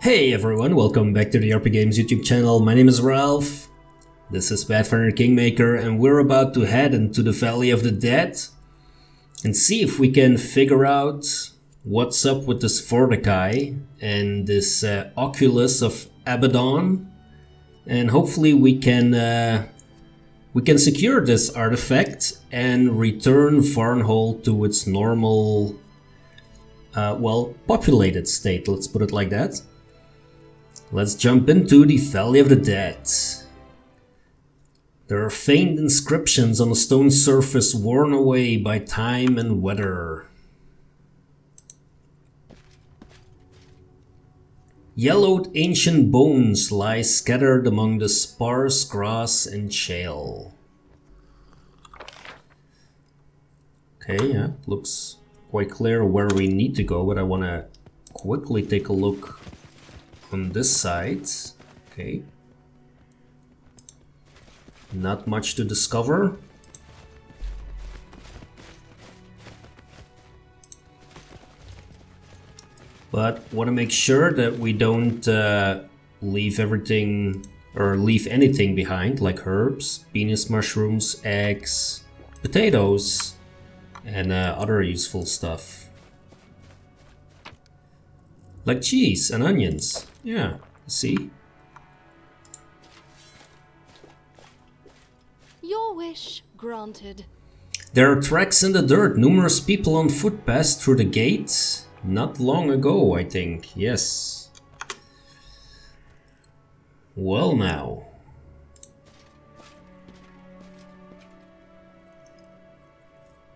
Hey everyone, welcome back to the RPGames YouTube channel. My name is Ralph. This is Pathfinder Kingmaker and we're about to head into the Valley of the Dead and see if we can figure out what's up with this Vordakai and this Oculus of Abaddon, and hopefully we can secure this artifact and return Varnhold to its normal, populated state, let's put it like that. Let's jump into the Valley of the Dead. There are faint inscriptions on the stone surface worn away by time and weather. Yellowed ancient bones lie scattered among the sparse grass and shale. Okay, yeah, looks quite clear where we need to go, but I want to quickly take a look on this side. Okay. Not much to discover. But want to make sure that we don't leave everything or leave anything behind, like herbs, penis mushrooms, eggs, potatoes, and other useful stuff. Like cheese and onions. Yeah, see? Your wish granted. There are tracks in the dirt. Numerous people on foot passed through the gate not long ago, I think. Yes. Well now.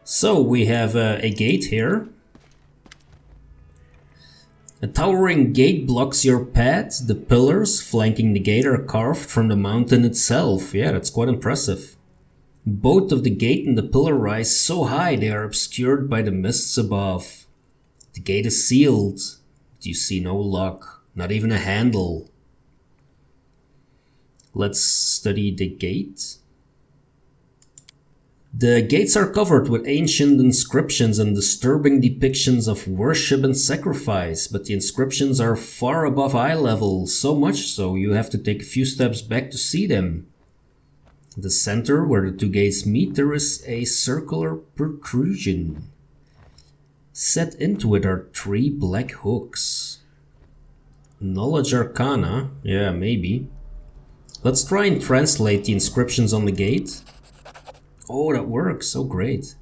So we have a gate here. A towering gate blocks your path. The pillars flanking the gate are carved from the mountain itself. Yeah, that's quite impressive. Both of the gate and the pillar rise so high they are obscured by the mists above. The gate is sealed, but you see no lock, not even a handle. Let's study the gate. The gates are covered with ancient inscriptions and disturbing depictions of worship and sacrifice, but the inscriptions are far above eye level, so much so you have to take a few steps back to see them. In the center, where the two gates meet, there is a circular protrusion. Set into it are 3 black hooks. Knowledge Arcana? Yeah, maybe. Let's try and translate the inscriptions on the gate. Oh, that works. Oh, great.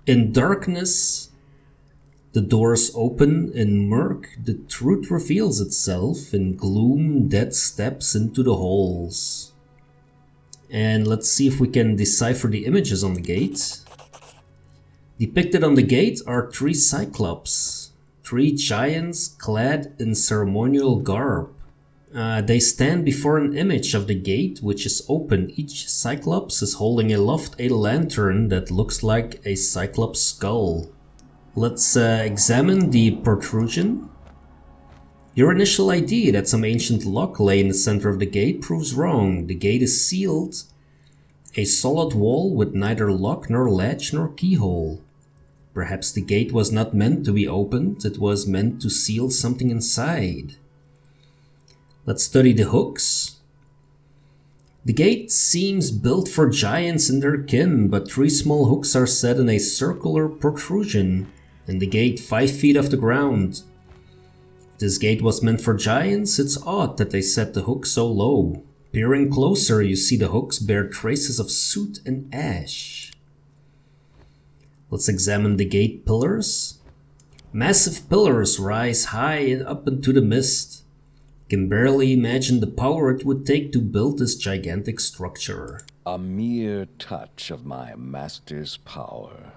In darkness, the doors open. In murk, the truth reveals itself. In gloom, death steps into the holes. And let's see if we can decipher the images on the gate. Depicted on the gate are 3 cyclops. 3 giants clad in ceremonial garb. They stand before an image of the gate, which is open. Each cyclops is holding aloft a lantern that looks like a cyclops skull. Let's examine the protrusion. Your initial idea that some ancient lock lay in the center of the gate proves wrong. The gate is sealed. A solid wall with neither lock nor latch nor keyhole. Perhaps the gate was not meant to be opened, it was meant to seal something inside. Let's study the hooks. The gate seems built for giants and their kin, but 3 small hooks are set in a circular protrusion, and the gate 5 feet off the ground. If this gate was meant for giants, it's odd that they set the hook so low. Peering closer, you see the hooks bear traces of soot and ash. Let's examine the gate pillars. Massive pillars rise high and up into the mist. Can barely imagine the power it would take to build this gigantic structure. A mere touch of my master's power.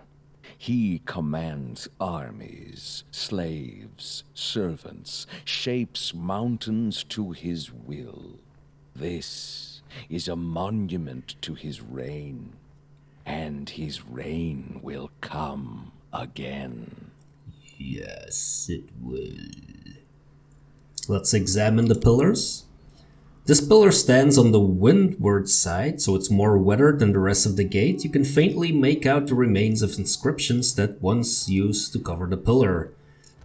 He commands armies, slaves, servants, shapes mountains to his will. This is a monument to his reign, and his reign will come again. Yes, it will. Let's examine the pillars. This pillar stands on the windward side, so it's more weathered than the rest of the gate. You can faintly make out the remains of inscriptions that once used to cover the pillar.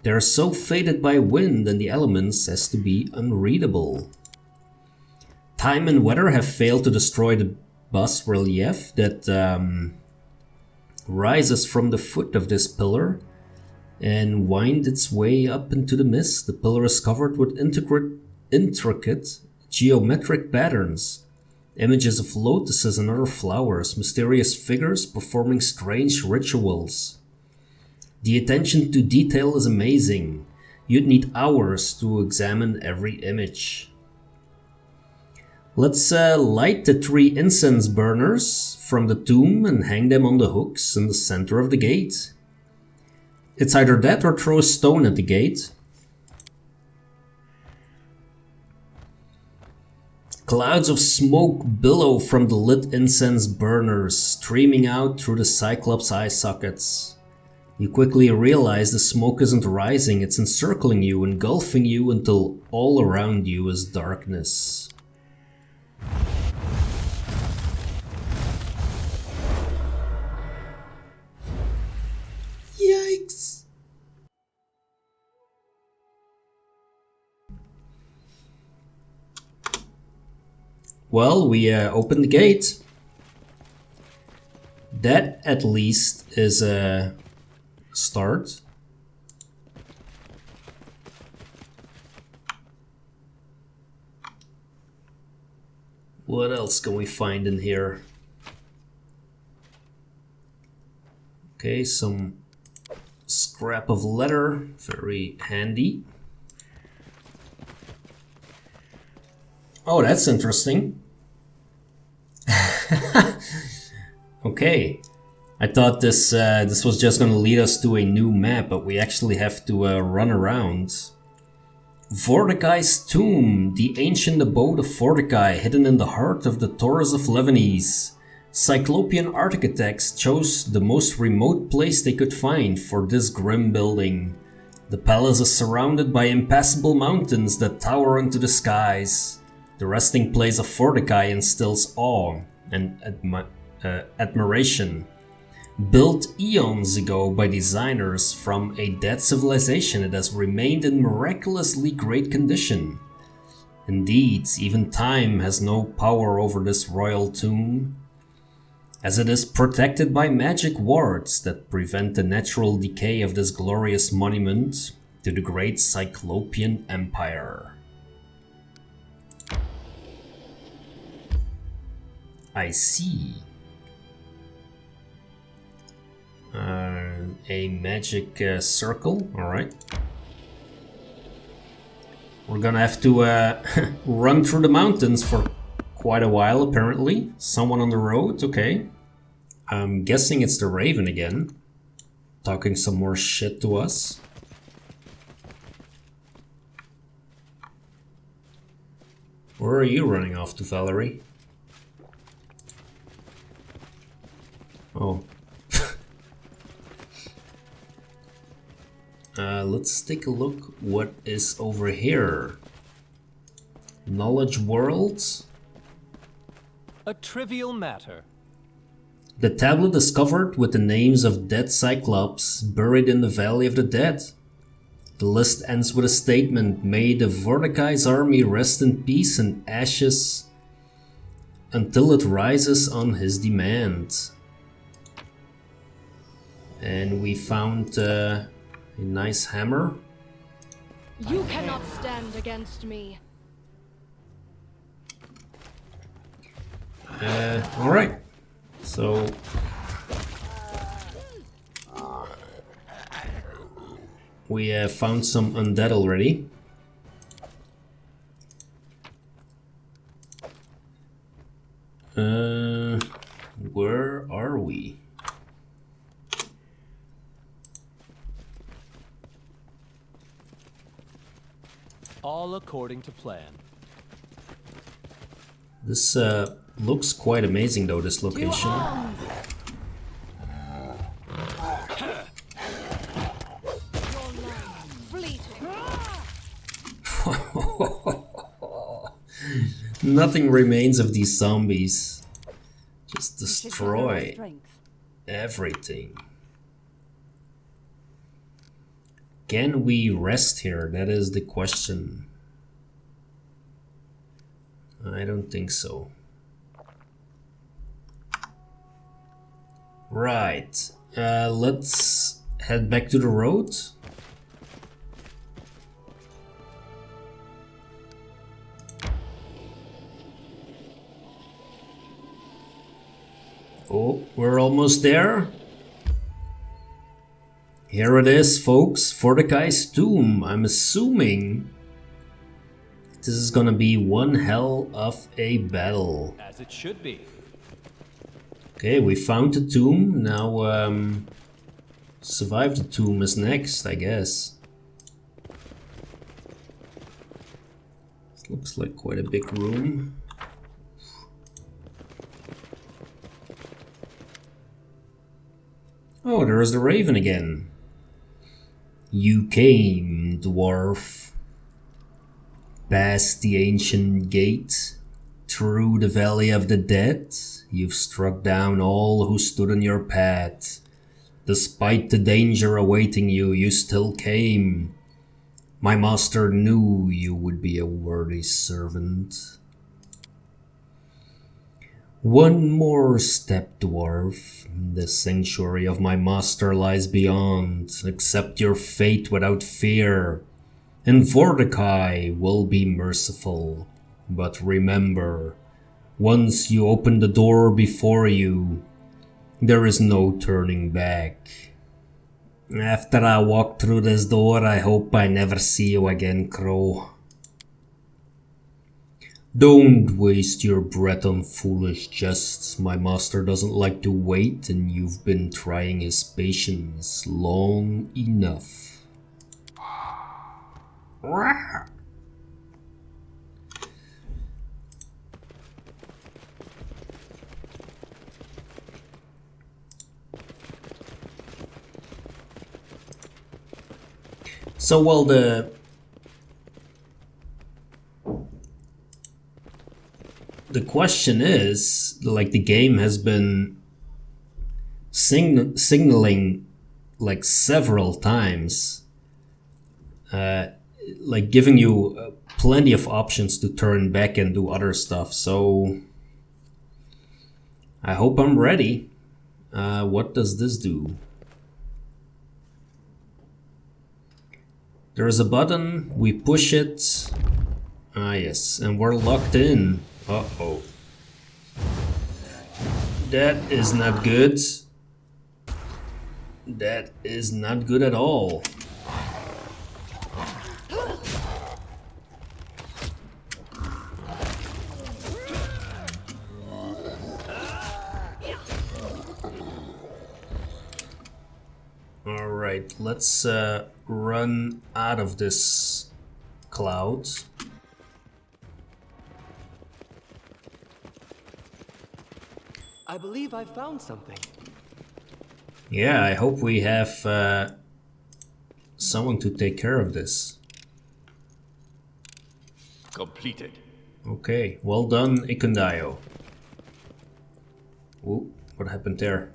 They are so faded by wind and the elements as to be unreadable. Time and weather have failed to destroy the bas relief that rises from the foot of this pillar and wind its way up into the mist. The pillar is covered with intricate geometric patterns, images of lotuses and other flowers, mysterious figures performing strange rituals. The attention to detail is amazing. You'd need hours to examine every image. Let's light the 3 incense burners from the tomb and hang them on the hooks in the center of the gate. It's either that or throw a stone at the gate. Clouds of smoke billow from the lit incense burners, streaming out through the Cyclops' eye sockets. You quickly realize the smoke isn't rising, it's encircling you, engulfing you until all around you is darkness. Yikes! Well, we opened the gate. That at least is a start. What else can we find in here? Okay, some scrap of leather, very handy. Oh, that's interesting. Okay, I thought this was just gonna lead us to a new map, but we actually have to run around. Vordakai's tomb, the ancient abode of Vordakai, hidden in the heart of the Taurus of Lebanese. Cyclopean architects chose the most remote place they could find for this grim building. The palace is surrounded by impassable mountains that tower into the skies. The resting place of Vordakai instills awe and admiration. Built eons ago by designers from a dead civilization, it has remained in miraculously great condition. Indeed, even time has no power over this royal tomb, as it is protected by magic wards that prevent the natural decay of this glorious monument to the great Cyclopean Empire. I see. A magic circle, alright. We're gonna have to run through the mountains for quite a while, apparently. Someone on the road, okay. I'm guessing it's the Raven again, talking some more shit to us. Where are you running off to, Valerie? Oh. Let's take a look what is over here. Knowledge worlds. A trivial matter. The tablet is covered with the names of dead Cyclops buried in the Valley of the Dead. The list ends with a statement: may the Vordakai's army rest in peace and ashes until it rises on his demand. And we found a nice hammer. You cannot stand against me. Alright. So... we have found some undead already. Where are we? All according to plan. This looks quite amazing though, this location. Nothing remains of these zombies. Just destroy everything. Can we rest here? That is the question. I don't think so. Right. Let's head back to the road. Oh, we're almost there. Here it is, folks. Vordakai's tomb. I'm assuming this is gonna be one hell of a battle. As it should be. Okay, we found the tomb. Now, survive the tomb is next, I guess. This looks like quite a big room. Oh, there is the raven again. You came, dwarf. Past the ancient gate, through the valley of the dead, you've struck down all who stood in your path. Despite the danger awaiting you, you still came. My master knew you would be a worthy servant. One more step, dwarf. The sanctuary of my master lies beyond. Accept your fate without fear, and Vordakai will be merciful. But remember, once you open the door before you, there is no turning back. After I walk through this door, I hope I never see you again, Crow. Don't waste your breath on foolish jests. My master doesn't like to wait, and you've been trying his patience long enough. So, well, the question is, like, the game has been signaling like several times, like giving you plenty of options to turn back and do other stuff. So I hope I'm ready. What does this do? There's a button, we push it. Ah yes, and we're locked in. Uh-oh. That is not good. That is not good at all. Alright, let's run out of this cloud. I believe I found something. Yeah, I hope we have someone to take care of this. Completed. Okay, well done, Ikundayo. Ooh, what happened there?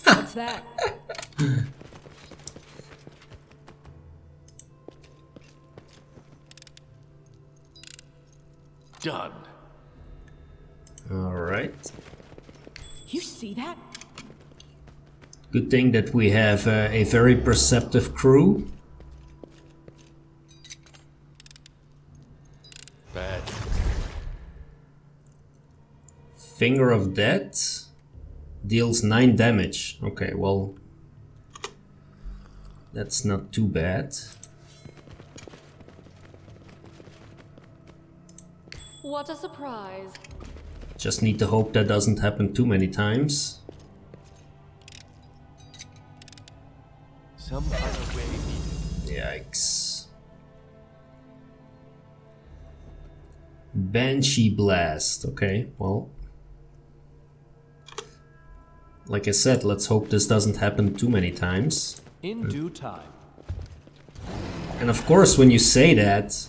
What's that? Done. Alright. You see that? Good thing that we have a very perceptive crew. Bad. Finger of Death deals 9 damage. Okay, well, that's not too bad. What a surprise. Just need to hope that doesn't happen too many times. Some other way needed. Yikes. Banshee Blast. Okay, well. Like I said, let's hope this doesn't happen too many times. In due time. And of course, when you say that,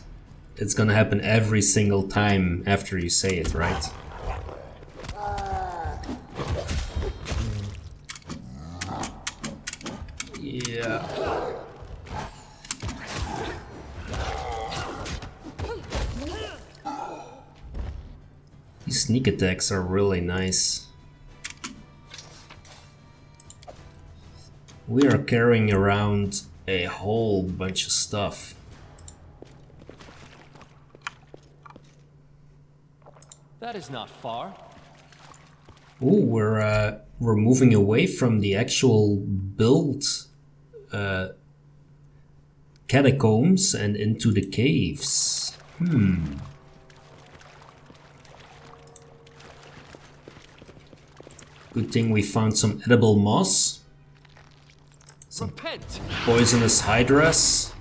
it's gonna happen every single time after you say it, right? Yeah. These sneak attacks are really nice. We are carrying around a whole bunch of stuff. That is not far. Ooh, we're moving away from the actual build catacombs and into the caves. Good thing we found some edible moss. Some Repent. poisonous hydras.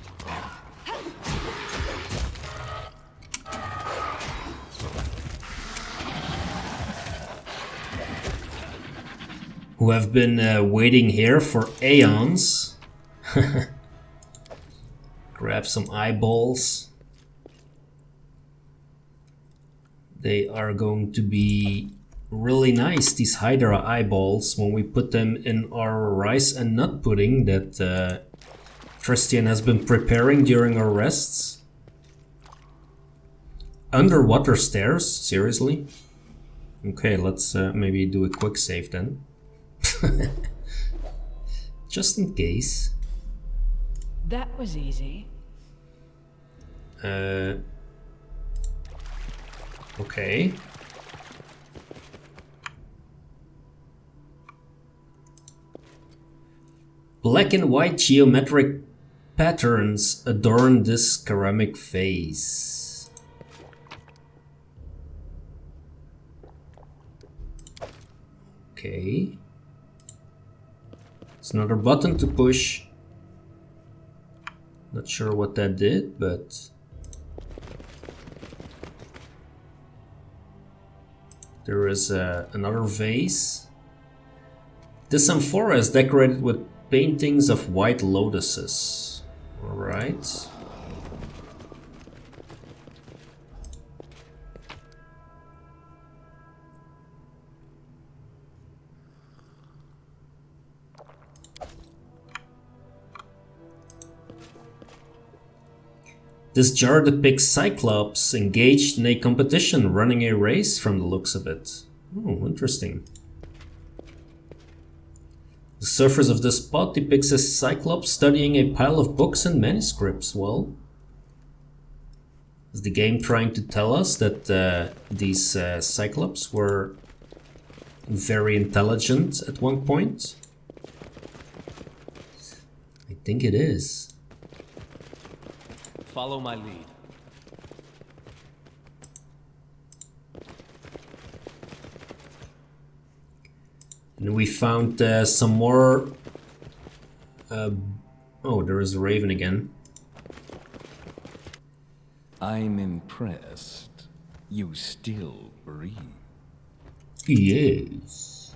Who have been waiting here for aeons. Grab some eyeballs. They are going to be really nice, these Hydra eyeballs, when we put them in our rice and nut pudding that Christian has been preparing during our rests. Underwater stairs? Seriously? Okay, let's maybe do a quick save then. Just in case. That was easy. Okay. Black and white geometric patterns adorn this ceramic vase. Okay. It's another button to push. Not sure what that did, but there is another vase. This amphora is decorated with paintings of white lotuses. All right. This jar depicts Cyclops engaged in a competition, running a race from the looks of it. Oh, interesting. The surface of this pot depicts a Cyclops studying a pile of books and manuscripts. Well, is the game trying to tell us that these Cyclops were very intelligent at one point? I think it is. Follow my lead. And we found some more... oh, there is a raven again. I'm impressed. You still breathe. Yes.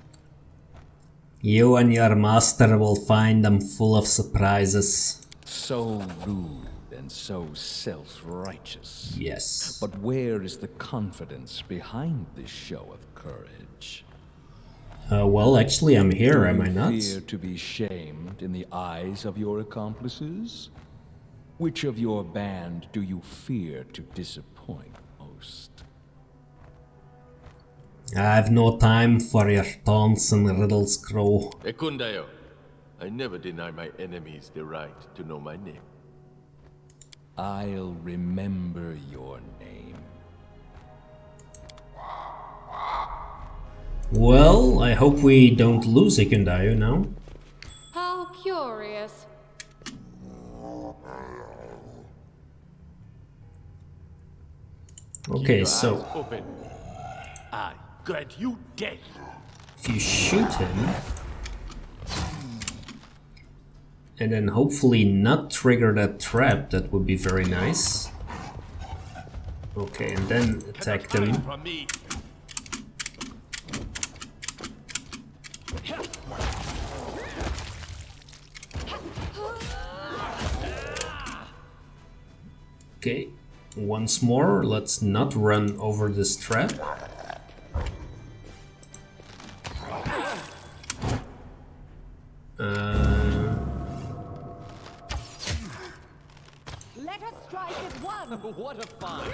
You and your master will find them full of surprises. So rude and so self-righteous. Yes. But where is the confidence behind this show of courage? Well, actually, I'm here, am I Do you not? fear to be shamed in the eyes of your accomplices? Which of your band do you fear to disappoint most? I've no time for your taunts and riddles, Crow. Ekundayo, I never deny my enemies the right to know my name. I'll remember your name. Well, I hope we don't lose Ikundayo now. How curious. Okay, Your so eyes open. I grant you death. if you shoot him, and then hopefully not trigger that trap, that would be very nice. Okay, and then attack them. From me. Okay, once more, let's not run over this trap. Let us strike as one. What a find.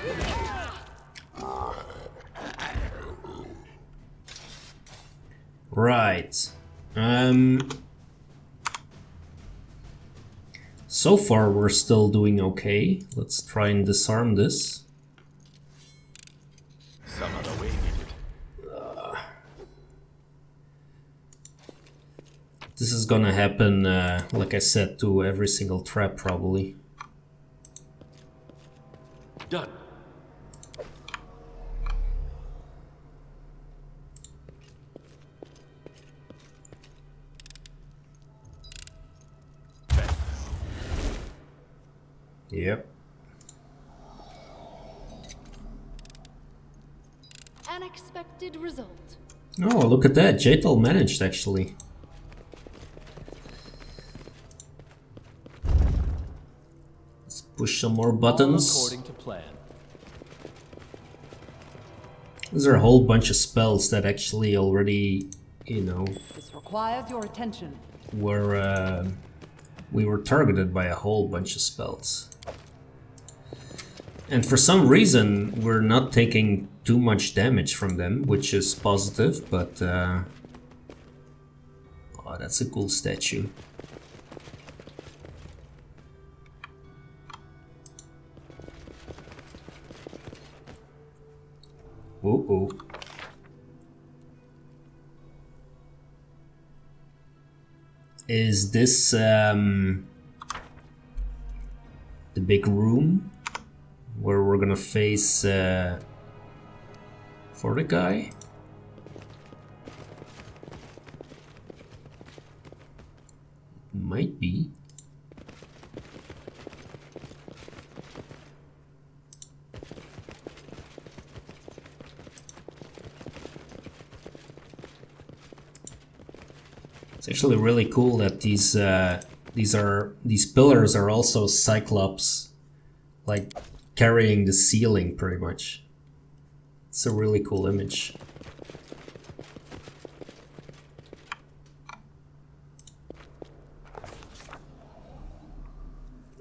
Right. So far we're still doing okay. Let's try and disarm this. Some other way needed. This is gonna happen, like I said, to every single trap probably. Done. Yep. Unexpected result. Oh, look at that. Jaital managed actually. Let's push some more buttons. All according to plan. There's a whole bunch of spells that actually already, you know, This requires your attention. were we were targeted by a whole bunch of spells. And for some reason, we're not taking too much damage from them, which is positive, but oh, that's a cool statue. Uh-oh. Is this the big room where we're gonna face Vordakai? Might be. It's actually really cool that these pillars are also Cyclops, like carrying the ceiling pretty much. It's a really cool image.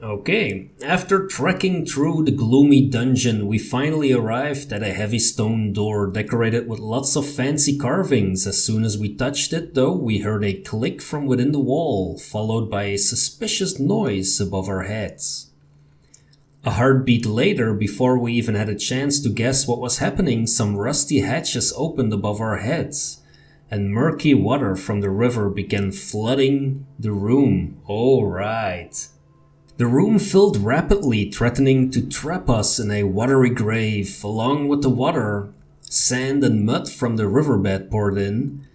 Okay, after trekking through the gloomy dungeon, we finally arrived at a heavy stone door decorated with lots of fancy carvings. As soon as we touched it, though, we heard a click from within the wall, followed by a suspicious noise above our heads. A heartbeat later, before we even had a chance to guess what was happening, some rusty hatches opened above our heads, and murky water from the river began flooding the room. All right. The room filled rapidly, threatening to trap us in a watery grave. Along with the water, sand and mud from the riverbed poured in,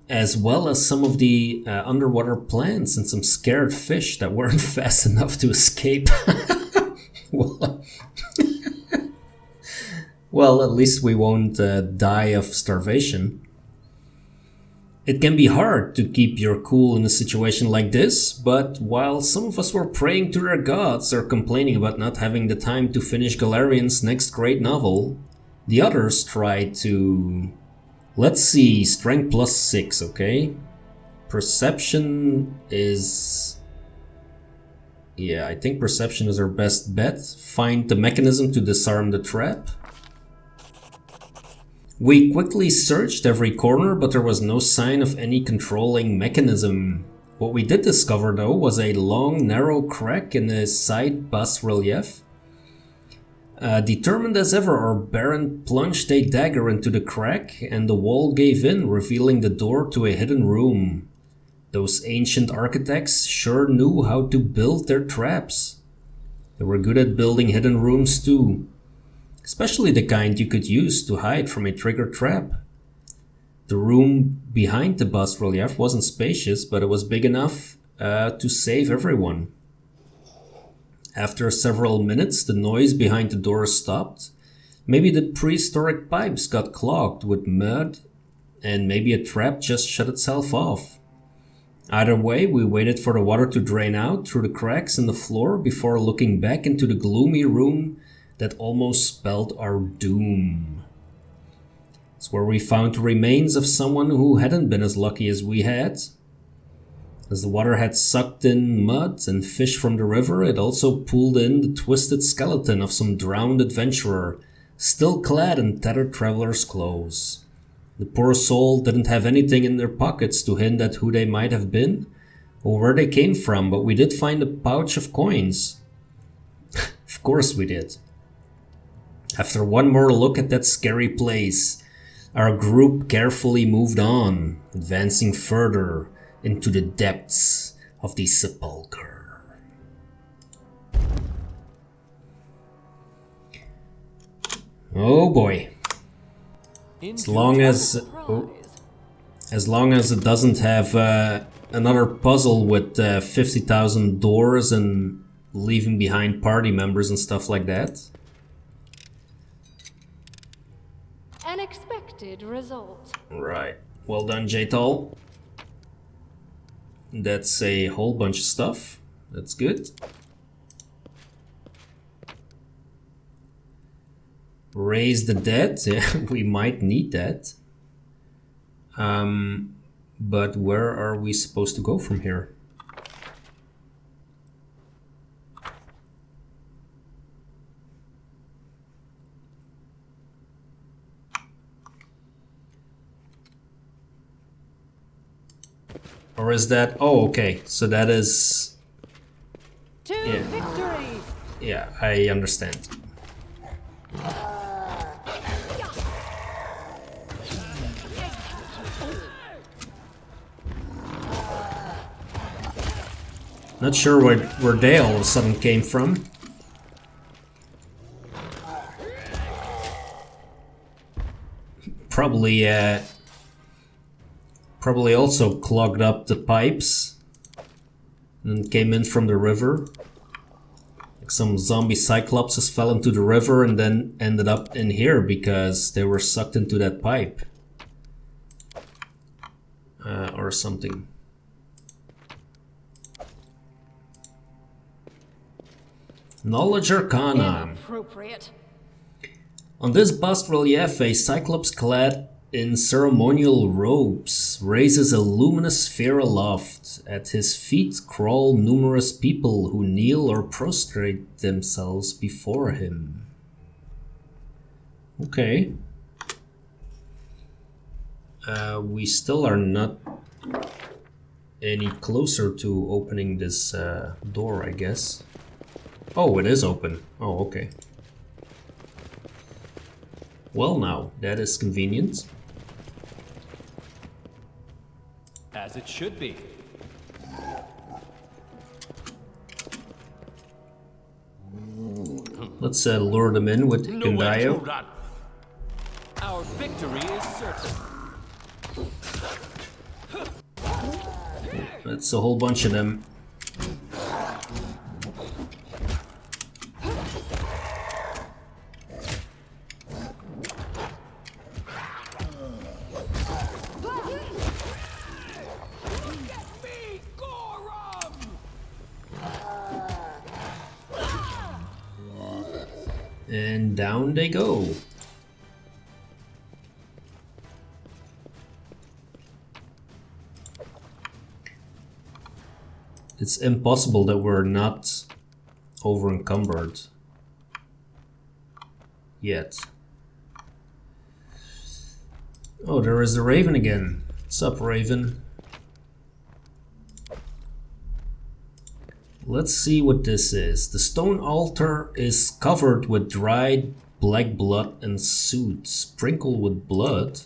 as well as some of the underwater plants and some scared fish that weren't fast enough to escape. Well, at least we won't die of starvation. It can be hard to keep your cool in a situation like this, but while some of us were praying to their gods or complaining about not having the time to finish Galarian's next great novel, the others tried to... Let's see, strength plus 6, okay? Perception is... Yeah, I think perception is our best bet. Find the mechanism to disarm the trap. We quickly searched every corner, but there was no sign of any controlling mechanism. What we did discover, though, was a long, narrow crack in the side bas-relief. Determined as ever, our Baron plunged a dagger into the crack, and the wall gave in, revealing the door to a hidden room. Those ancient architects sure knew how to build their traps. They were good at building hidden rooms too. Especially the kind you could use to hide from a triggered trap. The room behind the bas-relief wasn't spacious, but it was big enough to save everyone. After several minutes, the noise behind the door stopped. Maybe the prehistoric pipes got clogged with mud, and maybe a trap just shut itself off. Either way, we waited for the water to drain out through the cracks in the floor before looking back into the gloomy room that almost spelled our doom. It's where we found the remains of someone who hadn't been as lucky as we had. As the water had sucked in mud and fish from the river, it also pulled in the twisted skeleton of some drowned adventurer, still clad in tattered traveler's clothes. The poor soul didn't have anything in their pockets to hint at who they might have been or where they came from, but we did find a pouch of coins. Of course we did. After one more look at that scary place, our group carefully moved on, advancing further into the depths of the sepulchre. Oh boy. As long as it doesn't have another puzzle with 50,000 doors and leaving behind party members and stuff like that. An expected result. Right. Well done, Jaytal. That's a whole bunch of stuff. That's good. Raise the dead. Yeah, we might need that. But where are we supposed to go from here? Or is that... Oh, okay. So that is... To victory! Yeah, I understand. Not sure where they all of a sudden came from. Probably also clogged up the pipes and came in from the river. Like some zombie cyclopses fell into the river and then ended up in here because they were sucked into that pipe. Or something. Knowledge Arcana. Inappropriate. On this bust relief, a cyclops clad in ceremonial robes raises a luminous sphere aloft. At his feet crawl numerous people who kneel or prostrate themselves before him. Okay. We still are not any closer to opening this door, I guess. Oh, it is open. Oh, okay. Well now, that is convenient. As it should be. Let's lure them in with Gandayo. Our victory is certain. That's a whole bunch of them. And down they go. It's impossible that we're not over encumbered yet. Oh, there is the Raven again. What's up, Raven? Let's see what this is. The stone altar is covered with dried black blood and soot, sprinkled with blood.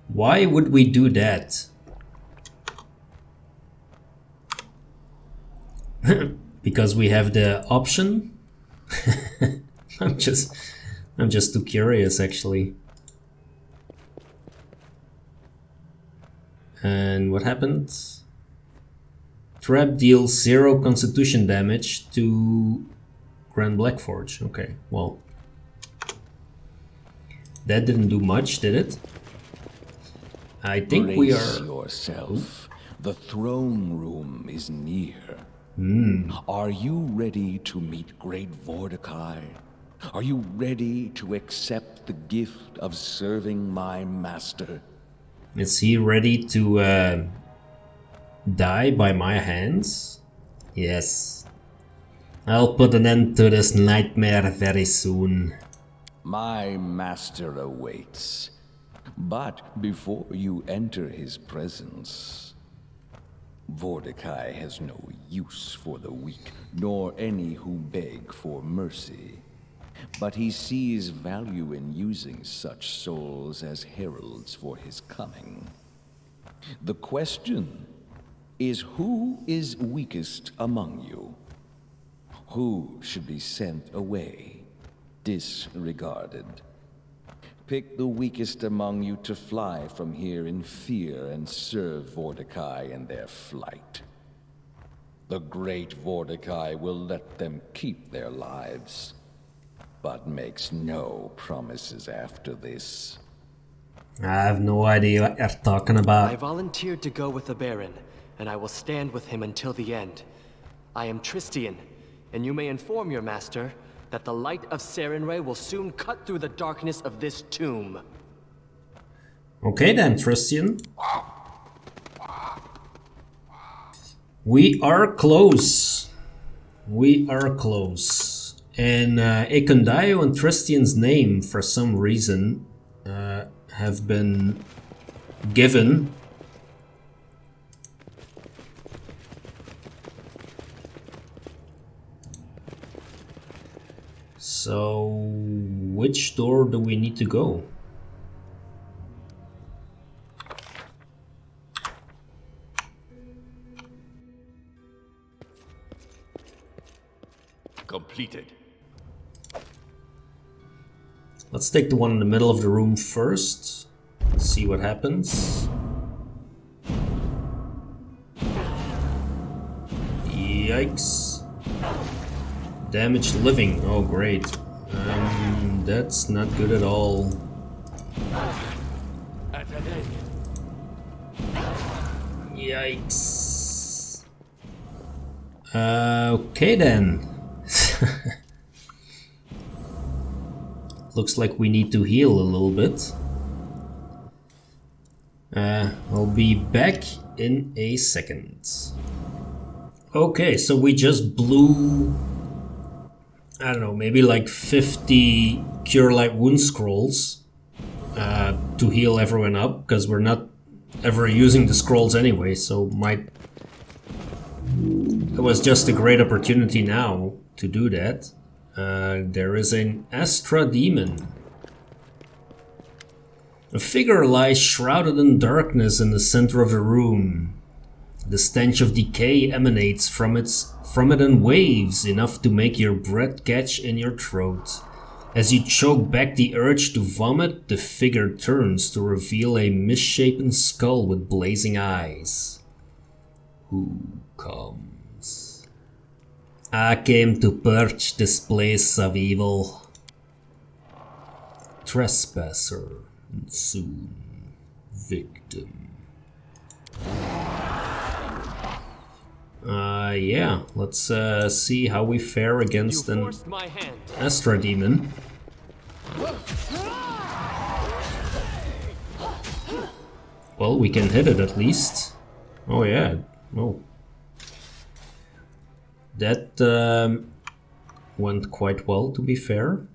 Why would we do that? Because we have the option? I'm just too curious, actually. And what happens? Trap deals 0 constitution damage to Grand Blackforge. Okay, well. That didn't do much, did it? I think we Brace are... yourself. The throne room is near. Are you ready to meet great Vordakai? Are you ready to accept the gift of serving my master? Is he ready to die by my hands? Yes. I'll put an end to this nightmare very soon. My master awaits. But before you enter his presence, Vordakai has no use for the weak, nor any who beg for mercy. But he sees value in using such souls as heralds for his coming. The question is, who is weakest among you? Who should be sent away, disregarded? Pick the weakest among you to fly from here in fear and serve Vordakai in their flight. The great Vordakai will let them keep their lives, but makes no promises after this. I have no idea what you're talking about. I volunteered to go with the Baron, and I will stand with him until the end. I am Tristian, and you may inform your master that the light of Sarenrae will soon cut through the darkness of this tomb. Okay then, Tristian. We are close. We are close. And Ekondayo and Tristian's name, for some reason, have been given. So, which door do we need to go? Completed. Let's take the one in the middle of the room first. See what happens. Yikes. Damaged living. Oh, great. That's not good at all. Yikes. Okay then. Looks like we need to heal a little bit. I'll be back in a second. Okay, so we just blew, I don't know, maybe like 50 Cure Light Wound Scrolls to heal everyone up, because we're not ever using the scrolls anyway, so it was just a great opportunity now to do that. There is an Astra Demon. A figure lies shrouded in darkness in the center of the room. The stench of decay emanates from it in waves, enough to make your breath catch in your throat. As you choke back the urge to vomit, the figure turns to reveal a misshapen skull with blazing eyes. Who comes? I came to purge this place of evil. Trespasser, and soon victim. Yeah, let's see how we fare against an Astra Demon. Well, we can hit it at least. Oh yeah, oh. That went quite well, to be fair.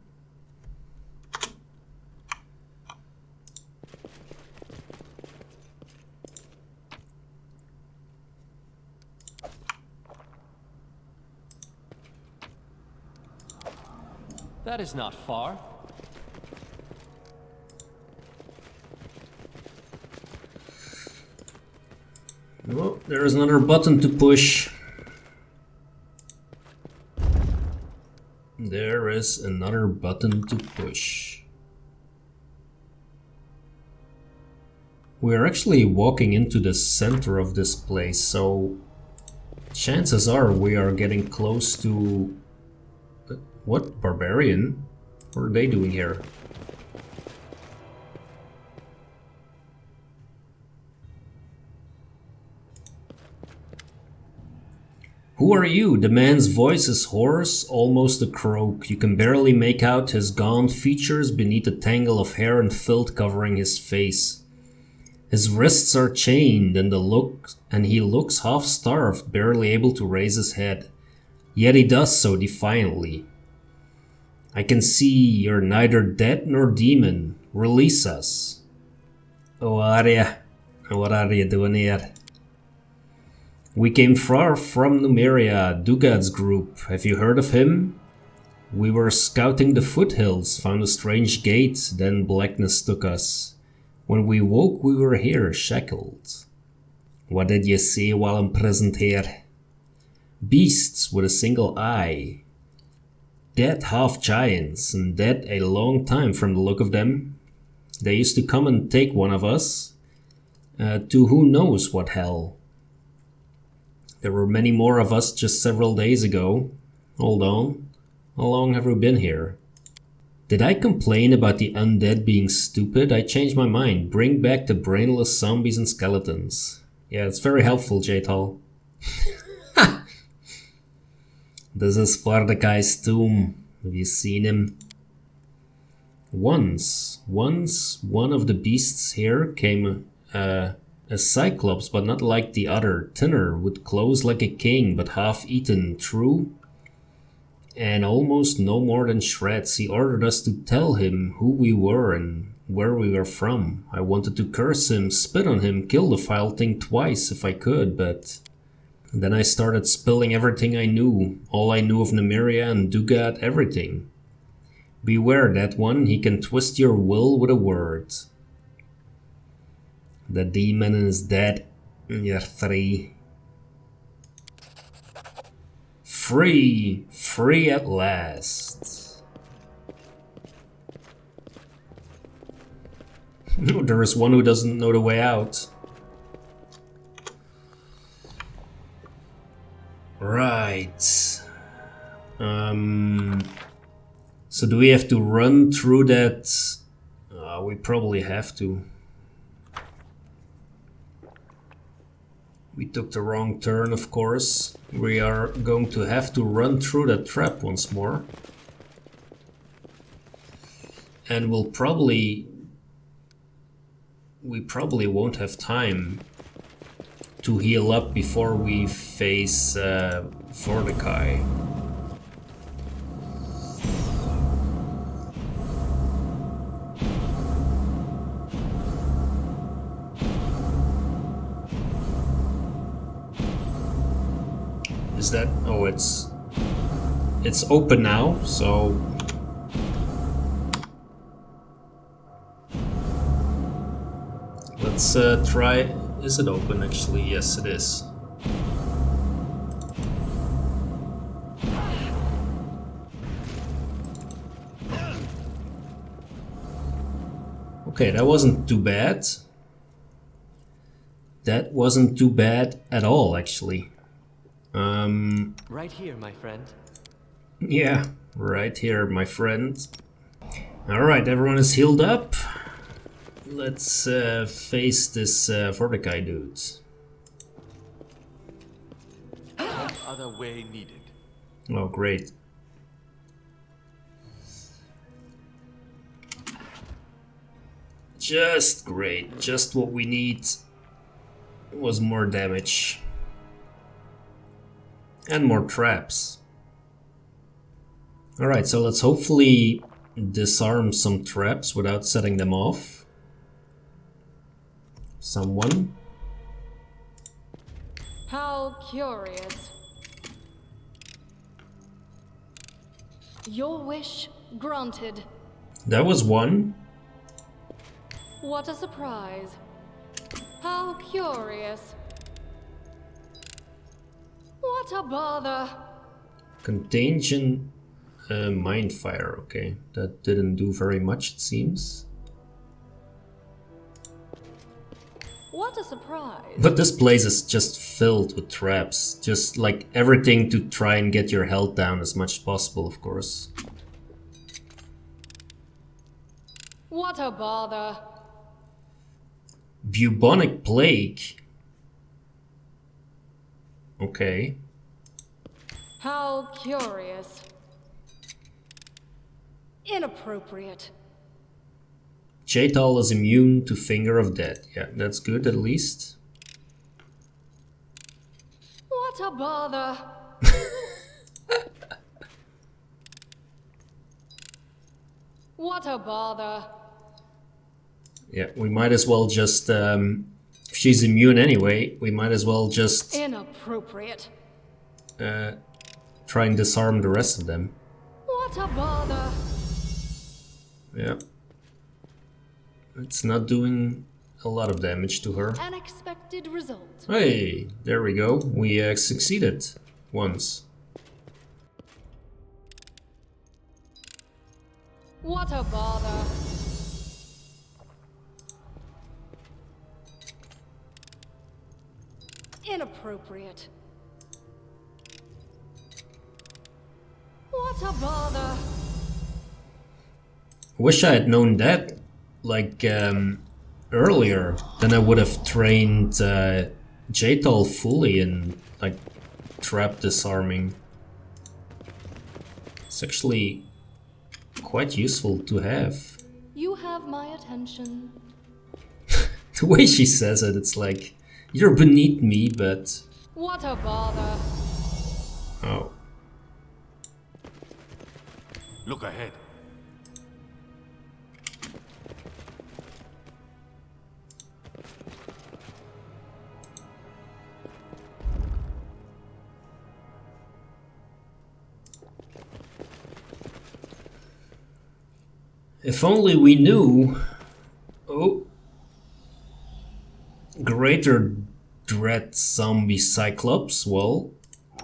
That is not far. Oh, there is another button to push. There is another button to push. We're actually walking into the center of this place, so chances are we are getting close to... What? Barbarian? What are they doing here? Who are you? The man's voice is hoarse, almost a croak. You can barely make out his gaunt features beneath a tangle of hair and filth covering his face. His wrists are chained and he looks half-starved, barely able to raise his head. Yet he does so defiantly. I can see you're neither dead nor demon. Release us. Oh, are ya? What are you doing here? We came far from Numeria, Dugad's group. Have you heard of him? We were scouting the foothills, found a strange gate, then blackness took us. When we woke, we were here, shackled. What did you see while imprisoned here? Beasts with a single eye. Dead half-giants, and dead a long time from the look of them. They used to come and take one of us. To who knows what hell. There were many more of us just several days ago. Hold on. How long have we been here? Did I complain about the undead being stupid? I changed my mind. Bring back the brainless zombies and skeletons. Yeah, it's very helpful, J-Tal. This is Vordakai's tomb. Have you seen him? Once, one of the beasts here came a cyclops, but not like the other, thinner, with clothes like a king, but half-eaten, true? And almost no more than shreds. He ordered us to tell him who we were and where we were from. I wanted to curse him, spit on him, kill the vile thing twice if I could, but... Then I started spilling everything I knew. All I knew of Numeria and Dugad, everything. Beware that one, he can twist your will with a word. The demon is dead. You're free. Free! Free at last. There is one who doesn't know the way out. Right. So do we have to run through that? We probably have to. We took the wrong turn, of course. We are going to have to run through that trap once more. And we probably won't have time to heal up before we face Vordakai. Is that... oh, it's open now, so... let's try... Is it open actually? Yes, it is. Okay, that wasn't too bad. That wasn't too bad at all, actually. Right here, my friend. Yeah, right here, my friend. Alright, everyone is healed up. Let's face this Vordakai dude. No other way needed. Oh, great. Just great. Just what we need was more damage. And more traps. Alright, so let's hopefully disarm some traps without setting them off. Someone. How curious. Your wish granted. That was one. What a surprise. How curious. What a bother. Contagion mind fire, okay. That didn't do very much, it seems. What a surprise. But this place is just filled with traps. Just like everything to try and get your health down as much as possible, of course. What a bother. Bubonic plague. Okay. How curious. Inappropriate. J-Tal is immune to Finger of Death. Yeah, that's good at least. What a bother. What a bother. Yeah, we might as well just... if she's immune anyway, we might as well just... Inappropriate. try and disarm the rest of them. What a bother. Yeah. It's not doing a lot of damage to her. An expected result. Hey, there we go. We succeeded once. What a bother. Inappropriate. What a bother. Wish I had known that, like, earlier. Then I would have trained Jaital fully and, like, trap disarming. It's actually quite useful to have. You have my attention. The way she says it, it's like, you're beneath me, but... What a bother. Oh. Look ahead. If only we knew... Oh. Greater Dread Zombie Cyclops, well...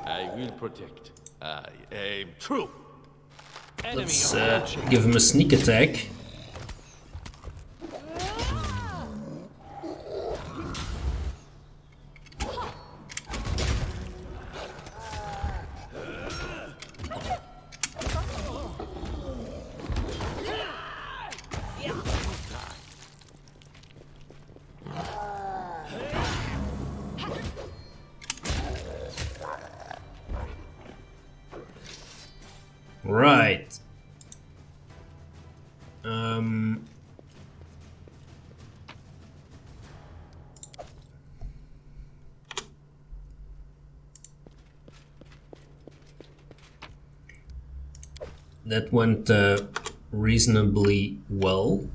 I will protect. I aim true. Let's give him a sneak attack. Right. That went reasonably well.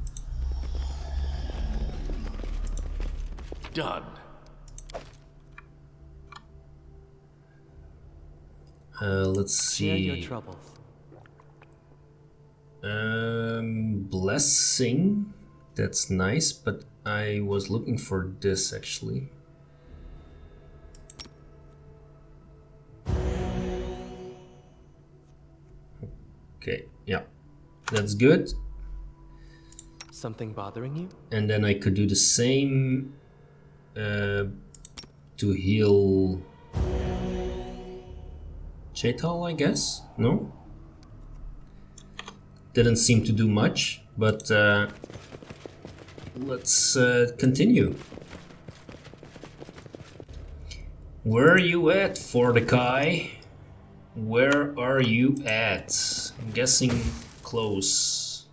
Done. Let's see. Share your troubles. Blessing. That's nice, but I was looking for this actually. Okay, yeah, that's good. Something bothering you? And then I could do the same to heal Jaital, I guess? No? Didn't seem to do much, but let's continue. Where are you at, Vordakai? Where are you at? I'm guessing close.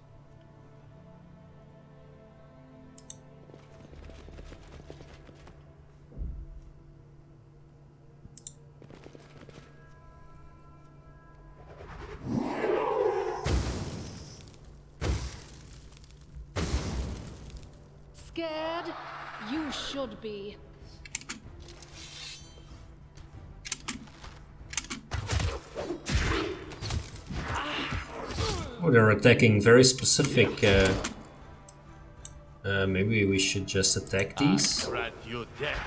Scared? You should be. Oh, they're attacking very specific. Maybe we should just attack these. Grant you death.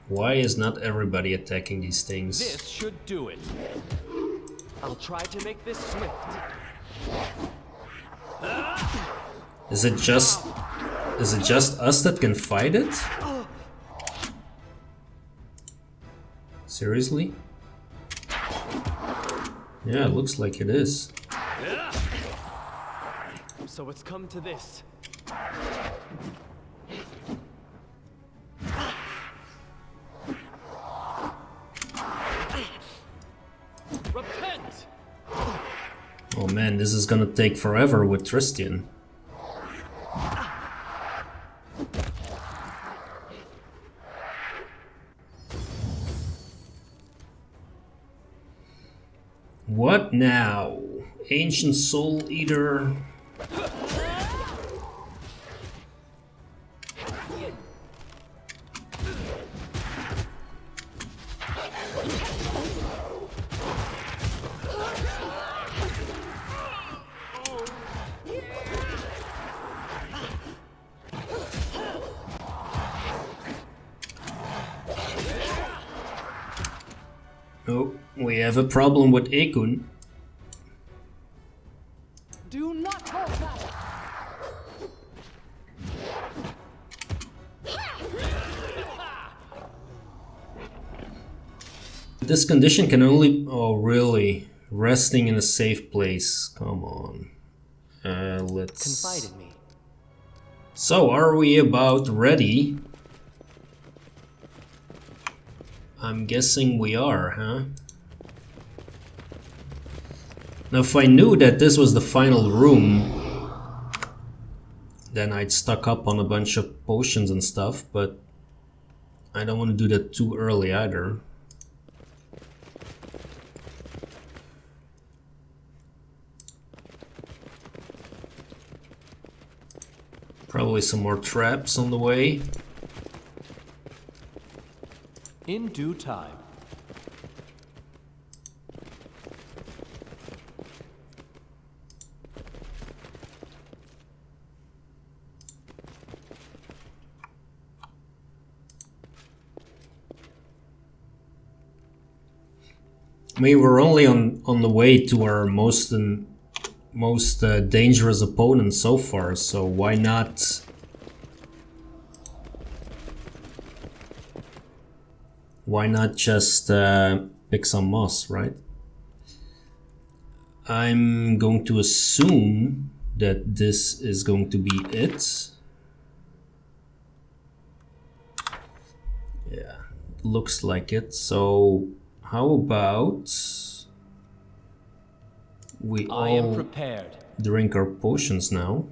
Why is not everybody attacking these things? This should do it. I'll try to make this swift. Is it just us that can fight it? Seriously? Yeah, it looks like it is. So it's come to this. Repent! Oh man, this is gonna take forever with Tristian. What now? Ancient Soul Eater. Oh, we have a problem with Ekun. Do not hold back. This condition can only... Oh, really? Resting in a safe place. Come on. Let's... Confide in me. So, are we about ready? I'm guessing we are, huh? Now, if I knew that this was the final room, then I'd stock up on a bunch of potions and stuff, but I don't want to do that too early either. Probably some more traps on the way. In due time. I mean, we're only on the way to our most dangerous opponent so far, so why not... Why not just pick some moss, right? I'm going to assume that this is going to be it. Yeah, looks like it. So how about we I am all prepared. drink our potions now?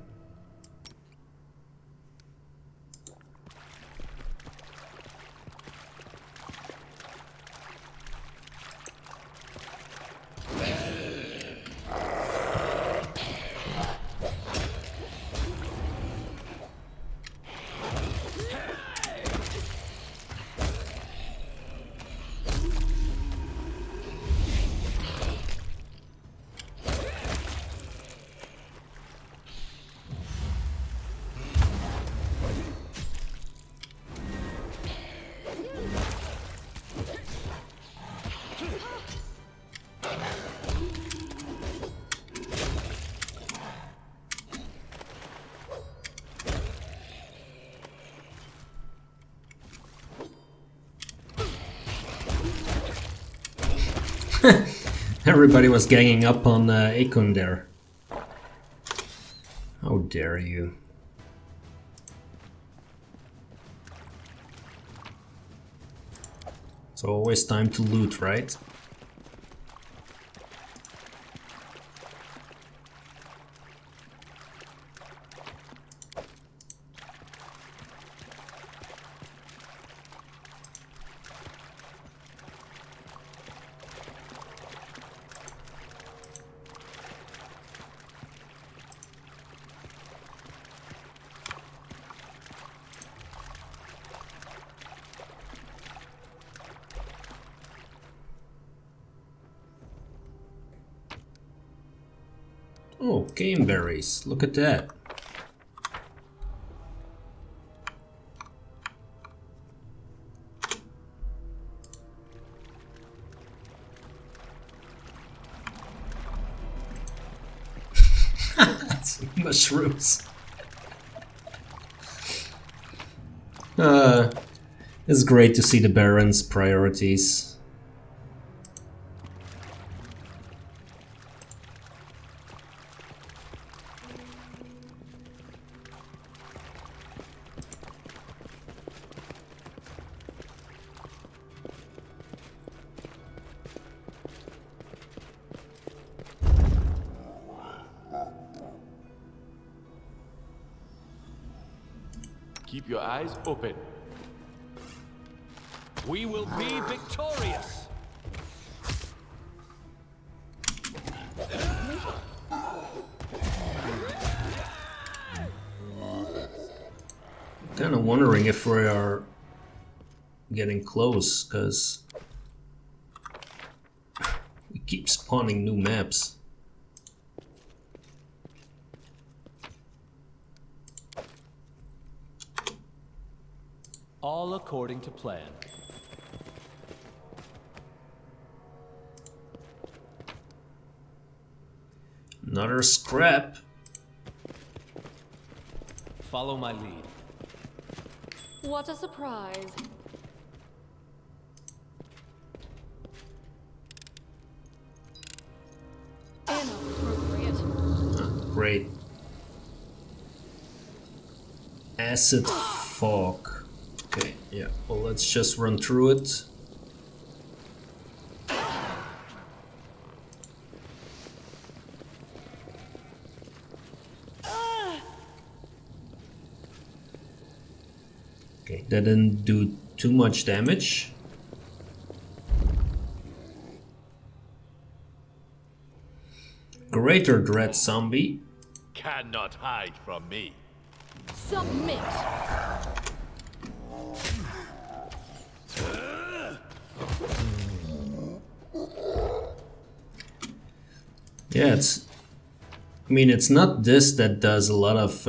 Everybody was ganging up on Akon there. How dare you. It's always time to loot, right? Oh, game berries. Look at that. Mushrooms. It's great to see the Baron's priorities. Keep your eyes open. We will be victorious. Kind of wondering if we are getting close, because we keep spawning new maps. All according to plan. Another scrap. Follow my lead. What a surprise. Inappropriate. Great. Acid fog. Okay, yeah, well, let's just run through it. Okay, that didn't do too much damage. Greater Dread Zombie. Cannot hide from me. Submit. Yeah, I mean, it's not this that does a lot of,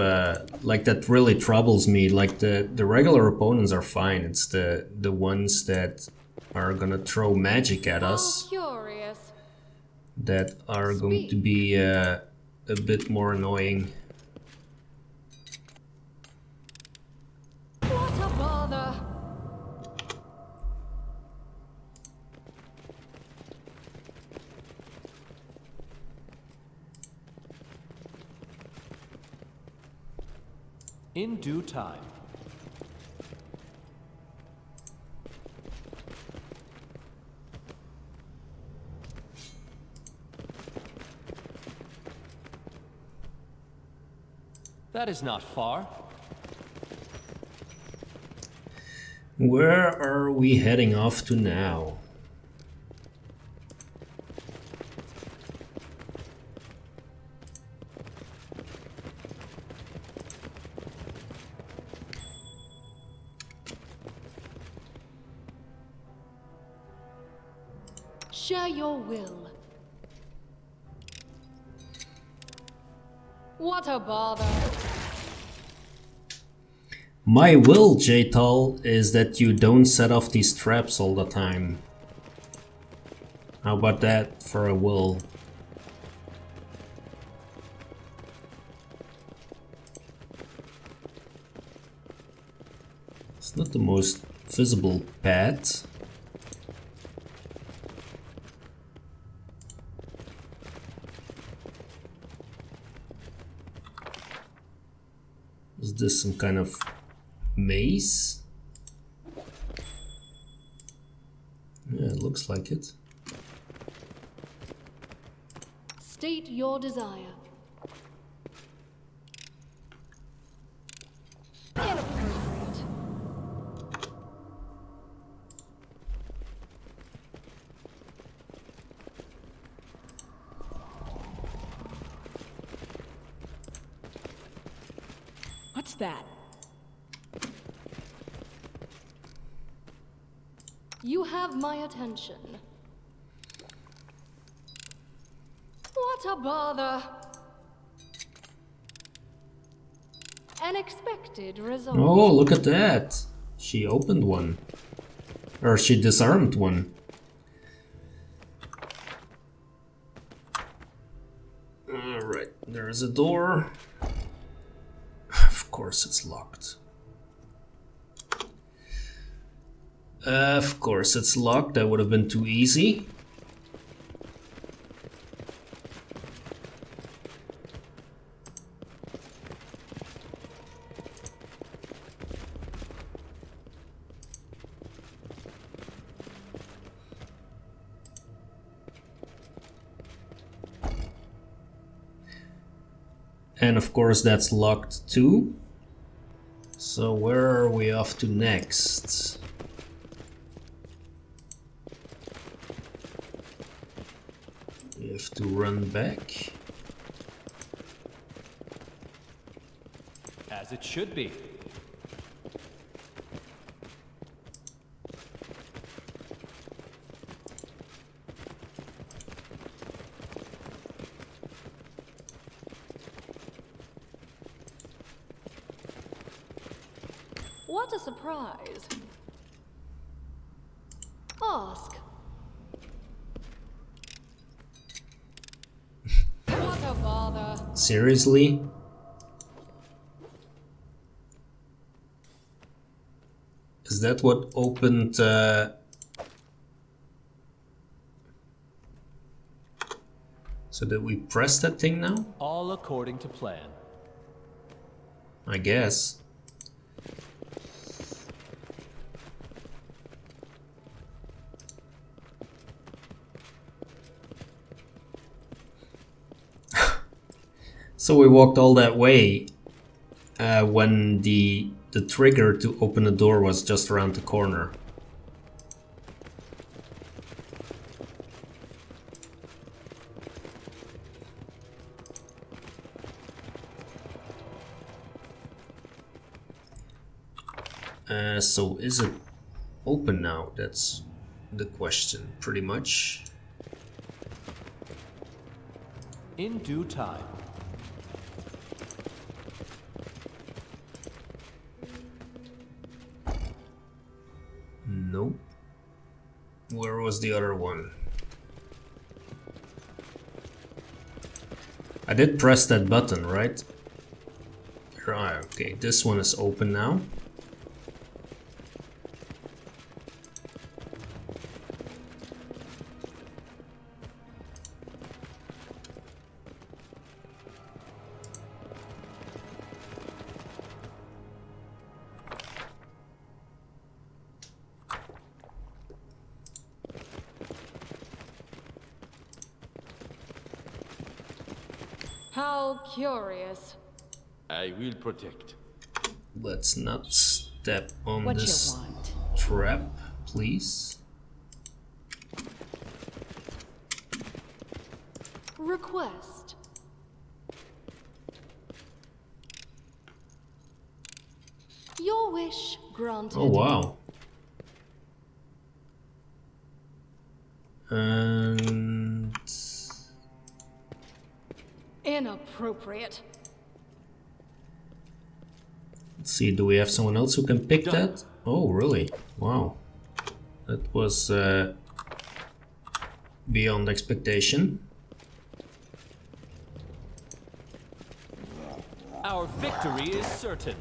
like, that really troubles me. Like, the regular opponents are fine. It's the ones that are gonna throw magic at us How curious. that are going to be a bit more annoying. What a bother. In due time. That is not far. Where are we heading off to now? Share your will. What a bother. My will, Jaytal, is that you don't set off these traps all the time. How about that for a will? It's not the most visible path. Is this some kind of maze? Yeah, it looks like it. State your desire. Inappropriate. What's that? You have my attention. What a bother. An expected result. Oh, look at that! She opened one. Or she disarmed one. Alright, there's a door. Of course it's locked. Of course it's locked, that would have been too easy. And of course that's locked too. So where are we off to next? We have to run back. As it should be. What a surprise. Ask. What a bother. Seriously? Is that what opened... So did we press that thing now? All according to plan. I guess. So we walked all that way when the trigger to open the door was just around the corner. So is it open now? That's the question, pretty much. In due time. Nope. Where was the other one? I did press that button, right? Right, okay, this one is open now. How curious. I will protect. Let's not step on What this you want? trap, please. Request. Your wish granted. Oh wow. And Inappropriate. let's see, do we have someone else who can pick that? Oh really? Wow. That was beyond expectation. Our victory is certain.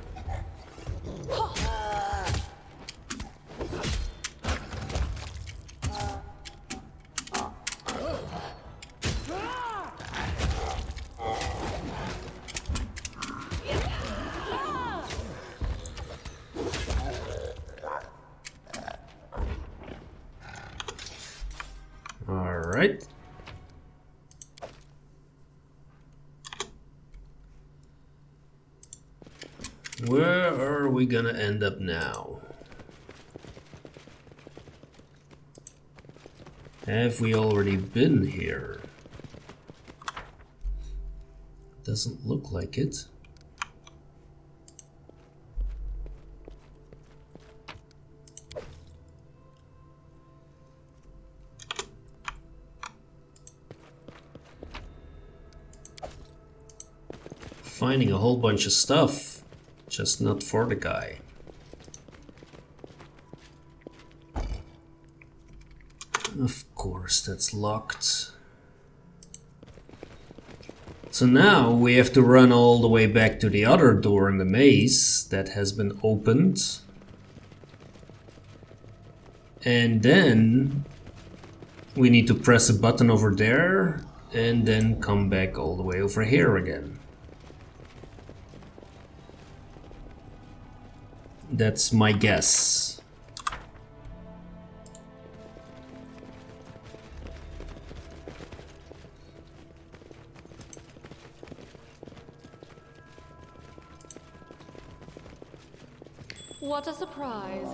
All right. Where are we gonna end up now? Have we already been here? Doesn't look like it. Finding a whole bunch of stuff, just not Vordakai. Of course, that's locked. So now we have to run all the way back to the other door in the maze that has been opened. And then we need to press a button over there and then come back all the way over here again. That's my guess. What a surprise.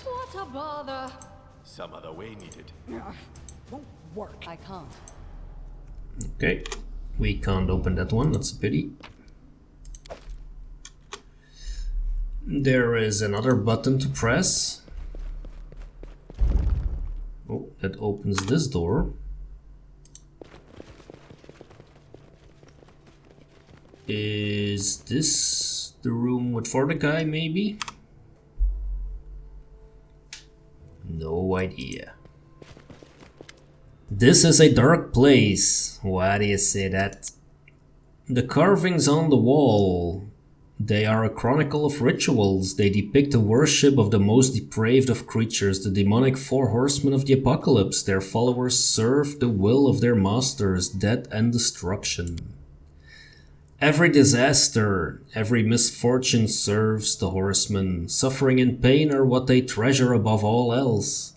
What a bother. Some other way needed. Won't work. I can't. Okay, we can't open that one, that's a pity. There is another button to press. Oh, that opens this door. Is this the room with Vordakai, maybe? No idea. This is a dark place. Why do you say that? The carvings on the wall. They are a chronicle of rituals. They depict the worship of the most depraved of creatures, the demonic four horsemen of the apocalypse. Their followers serve the will of their masters, death and destruction. Every disaster, every misfortune serves the horsemen. Suffering and pain are what they treasure above all else.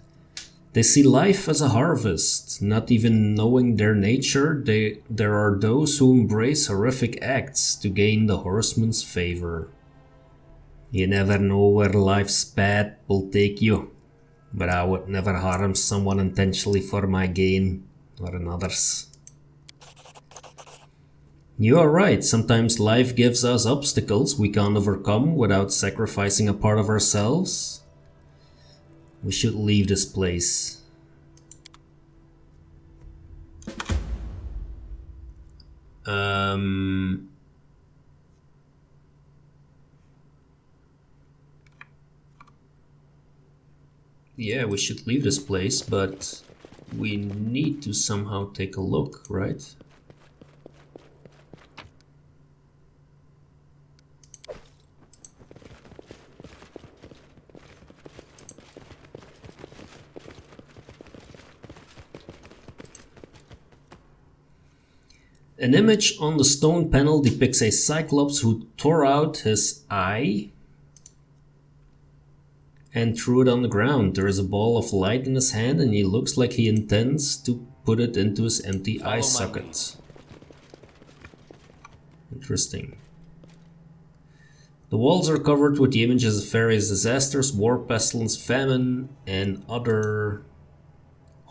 They see life as a harvest, not even knowing their nature. There are those who embrace horrific acts to gain the horseman's favor. You never know where life's path will take you, but I would never harm someone intentionally for my gain or another's. You are right, sometimes life gives us obstacles we can't overcome without sacrificing a part of ourselves. We should leave this place. Yeah, we should leave this place, but we need to somehow take a look, right? An image on the stone panel depicts a cyclops who tore out his eye and threw it on the ground. There is a ball of light in his hand and he looks like he intends to put it into his empty eye socket. Interesting. The walls are covered with the images of various disasters, war, pestilence, famine, and other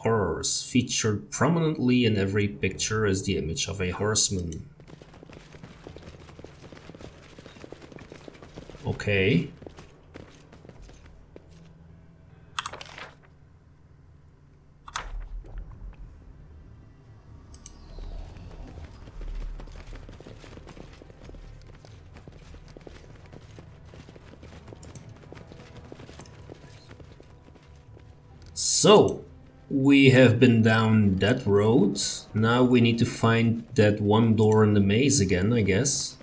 horrors. Featured prominently in every picture is the image of a horseman. Okay. So, we have been down that road. Now we need to find that one door in the maze again, I guess.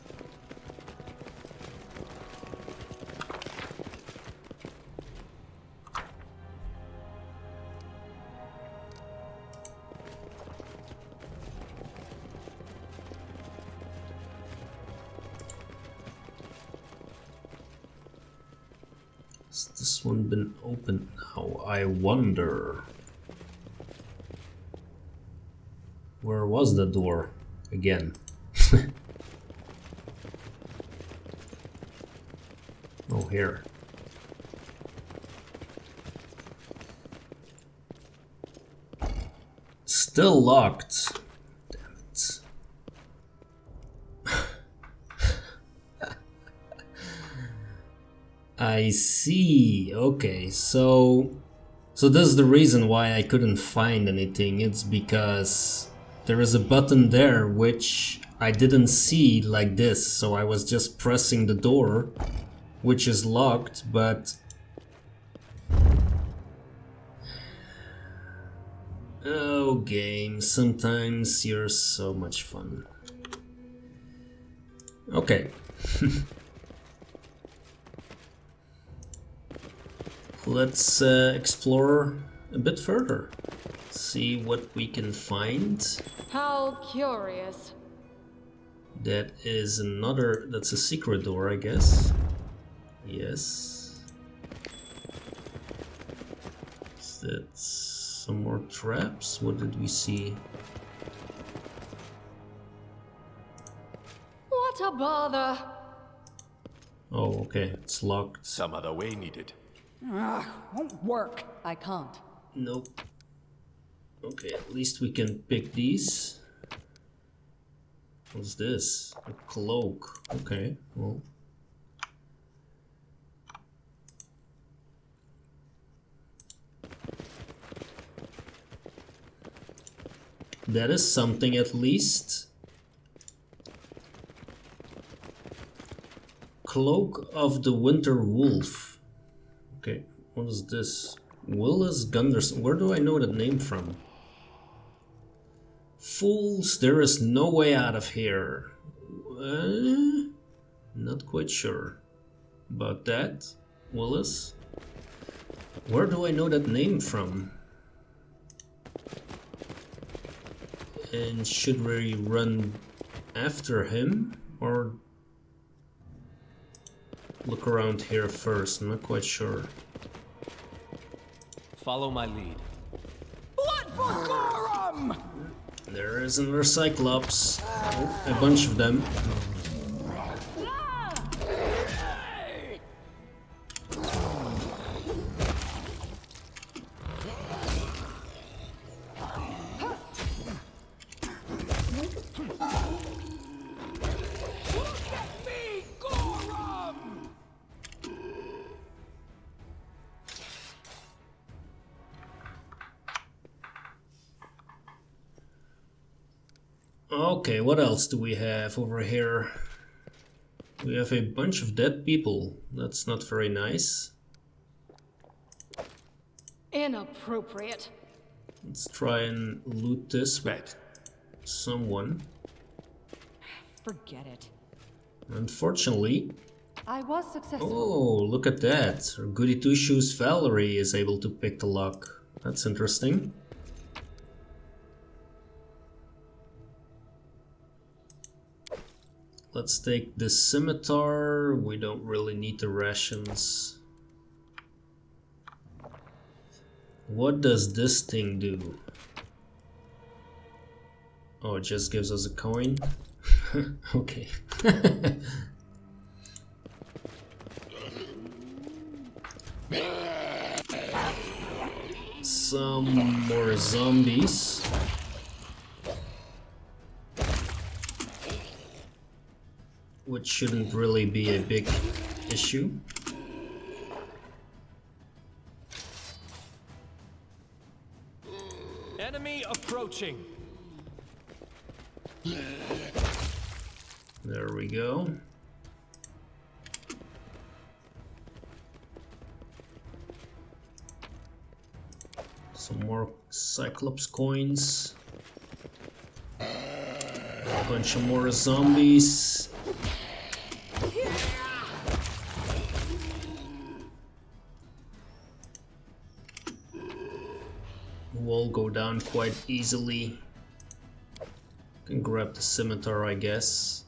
Has this one been opened now? I wonder. Where was the door? Again. Oh, here. Still locked. Damn it. I see. Okay, so this is the reason why I couldn't find anything. It's because there is a button there which I didn't see like this, so I was just pressing the door, which is locked, but... Oh, game, sometimes you're so much fun. Okay. Let's explore a bit further. See what we can find. How curious. That is another... that's a secret door, I guess. Yes. Is that some more traps? What did we see? What a bother. Oh, okay. It's locked. Some other way needed. Won't work. I can't. Nope. Okay, at least we can pick these. What's this? A cloak. Okay, well. That is something at least. Cloak of the Winter Wolf. Okay, what is this? Willis Gunderson. Where do I know that name from? Fools, there is no way out of here. Not quite sure about that. Willis? Where do I know that name from? And should we run after him or look around here first? I'm not quite sure. Follow my lead. Blood for Gorum! There is another Cyclops. Oh, a bunch of them. Okay, what else do we have over here? We have a bunch of dead people. That's not very nice. Inappropriate. Let's try and loot this with someone. Forget it. Unfortunately... I was successful. Oh, look at that. Our goody two-shoes Valerie is able to pick the lock. That's interesting. Let's take this scimitar. We don't really need the rations. What does this thing do? Oh, it just gives us a coin? Okay. Some more zombies. Which shouldn't really be a big issue. Enemy approaching. There we go. Some more Cyclops coins. A bunch of more zombies. Who all go down quite easily. Can grab the scimitar, I guess.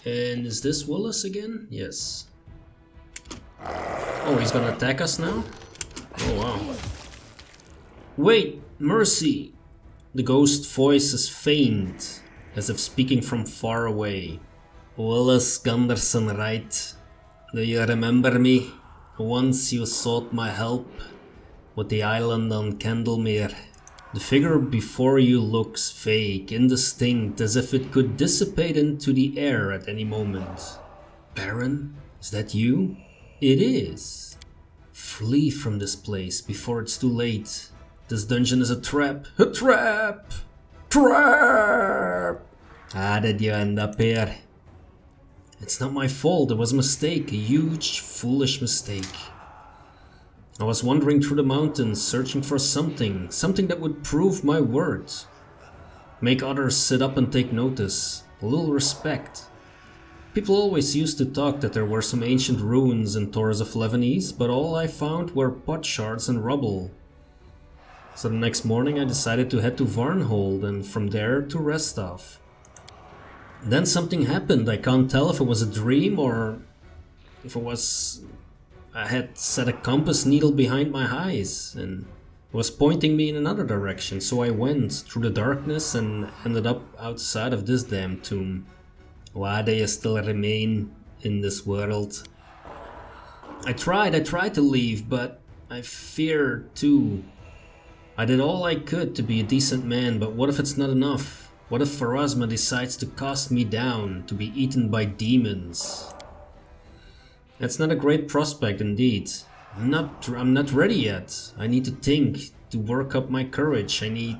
And is this Willis again? Yes. Oh, he's gonna attack us now? Oh wow. Wait, mercy! The ghost voice is faint, as if speaking from far away. Willis Gunderson, right? Do you remember me? Once you sought my help with the island on Candlemere. The figure before you looks fake, indistinct, as if it could dissipate into the air at any moment. Baron, is that you? It is. Flee from this place before it's too late. This dungeon is a trap. A trap! Trap! How did you end up here? It's not my fault, it was a mistake, a huge, foolish mistake. I was wandering through the mountains, searching for something that would prove my worth. Make others sit up and take notice, a little respect. People always used to talk that there were some ancient ruins in Torres of Lebanese, but all I found were pot shards and rubble. So the next morning I decided to head to Varnhold and from there to Restov. Then something happened. I can't tell if it was a dream or if it was... I had set a compass needle behind my eyes and it was pointing me in another direction, so I went through the darkness and ended up outside of this damn tomb. Why do you still remain in this world? I tried to leave, but I fear too. I did all I could to be a decent man, but what if it's not enough? What if Pharasma decides to cast me down, to be eaten by demons? That's not a great prospect indeed. I'm not ready yet. I need to think, to work up my courage. I need...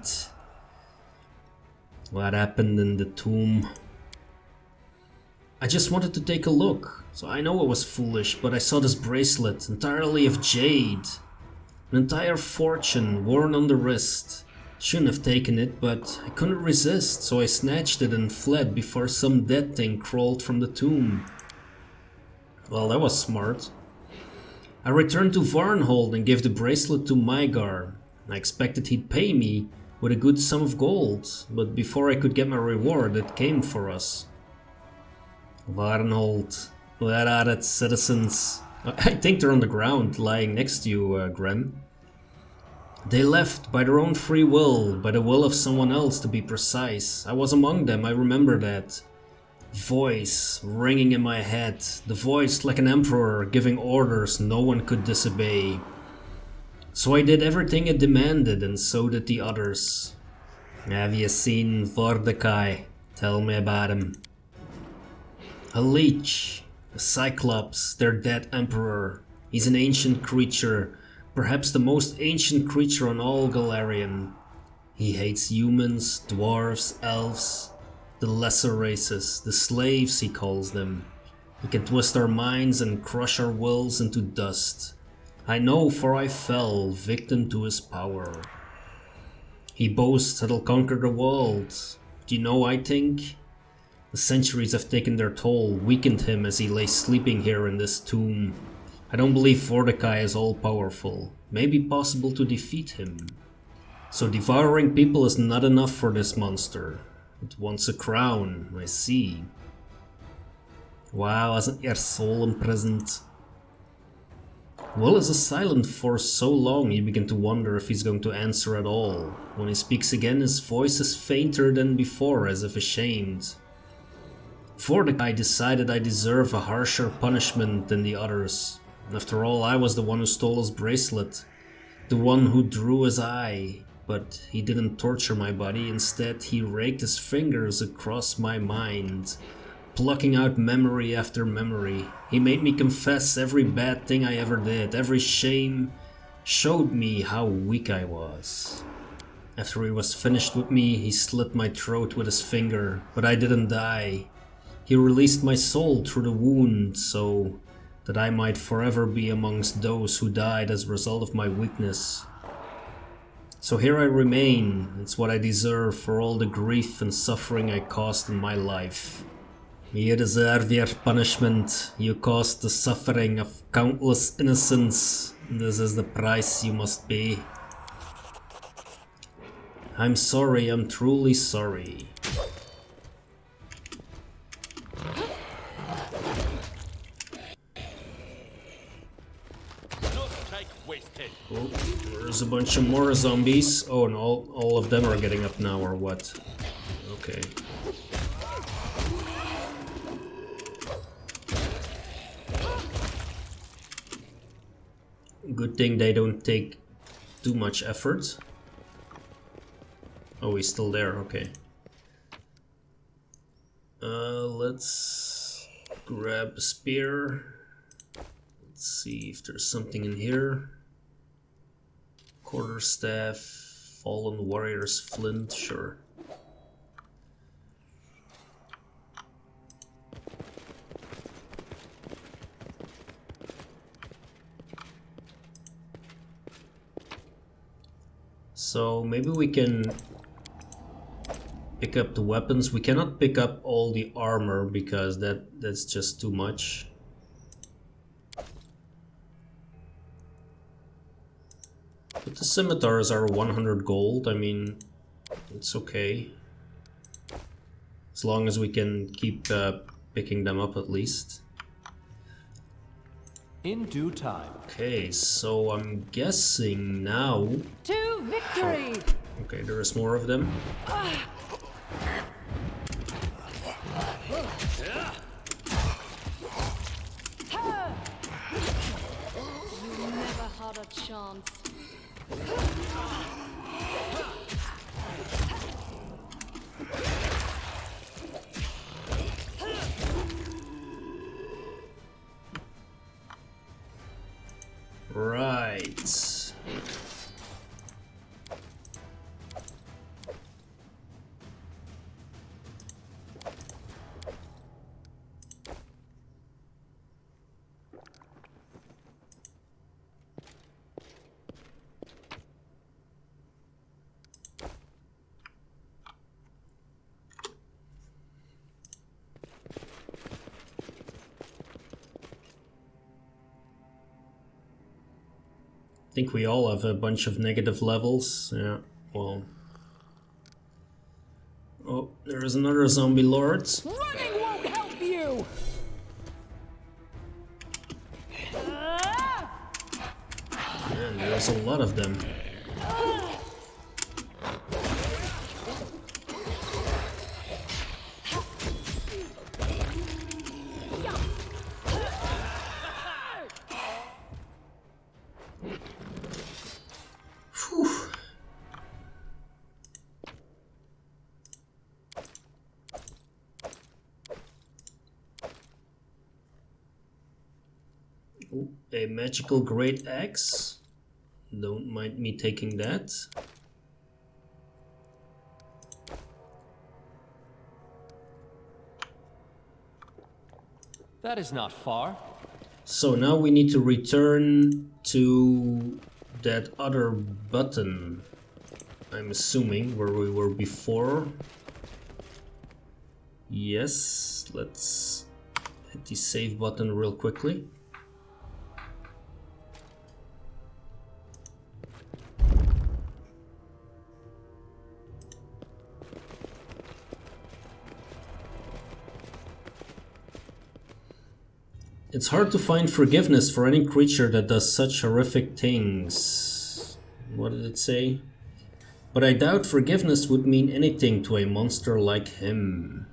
What happened in the tomb? I just wanted to take a look. So I know it was foolish, but I saw this bracelet, entirely of jade. An entire fortune worn on the wrist. Shouldn't have taken it, but I couldn't resist, so I snatched it and fled before some dead thing crawled from the tomb. Well, that was smart. I returned to Varnhold and gave the bracelet to Mygar. I expected he'd pay me with a good sum of gold, but before I could get my reward, it came for us. Varnhold, where are its citizens? I think they're on the ground, lying next to you, Gren. They left by their own free will, by the will of someone else to be precise. I was among them, I remember that. Voice ringing in my head, the voice like an emperor giving orders no one could disobey. So I did everything it demanded, and so did the others. Have you seen Vordakai? Tell me about him. A leech, a cyclops, their dead emperor. He's an ancient creature, perhaps the most ancient creature on all Galarian. He hates humans, dwarves, elves, the lesser races, the slaves he calls them. He can twist our minds and crush our wills into dust. I know, for I fell victim to his power. He boasts that he'll conquer the world. Do you know, I think? The centuries have taken their toll, weakened him as he lay sleeping here in this tomb. I don't believe Vordakai is all-powerful. Maybe possible to defeat him. So devouring people is not enough for this monster. It wants a crown, I see. Wow, hasn't your soul imprisoned? Will is silent for so long you begin to wonder if he's going to answer at all. When he speaks again, his voice is fainter than before, as if ashamed. Vordakai decided I deserve a harsher punishment than the others. After all, I was the one who stole his bracelet, the one who drew his eye. But he didn't torture my body, instead he raked his fingers across my mind, plucking out memory after memory. He made me confess every bad thing I ever did, every shame, showed me how weak I was. After he was finished with me, he slit my throat with his finger, but I didn't die. He released my soul through the wound, so that I might forever be amongst those who died as a result of my weakness. So here I remain. It's what I deserve for all the grief and suffering I caused in my life. You deserve your punishment. You caused the suffering of countless innocents. This is the price you must pay. I'm sorry, I'm truly sorry. Oh, there's a bunch of more zombies. Oh, and all of them are getting up now, or what? Okay. Good thing they don't take too much effort. Oh, he's still there, okay. Let's grab a spear. Let's see if there's something in here. Quarterstaff, Fallen Warrior's Flint, sure. So maybe we can pick up the weapons. We cannot pick up all the armor because that's just too much. But the scimitars are 100 gold. I mean, it's okay. As long as we can keep picking them up at least. In due time. Okay, so I'm guessing now... To victory! Okay, there is more of them. You never had a chance. Right. I think we all have a bunch of negative levels. Yeah, well. Oh, there is another zombie lord. Running won't help you! Man, there's a lot of them. A magical great axe. Don't mind me taking that. That is not far. So now we need to return to that other button, I'm assuming, where we were before. Yes, let's hit the save button real quickly. It's hard to find forgiveness for any creature that does such horrific things. What did it say? But I doubt forgiveness would mean anything to a monster like him.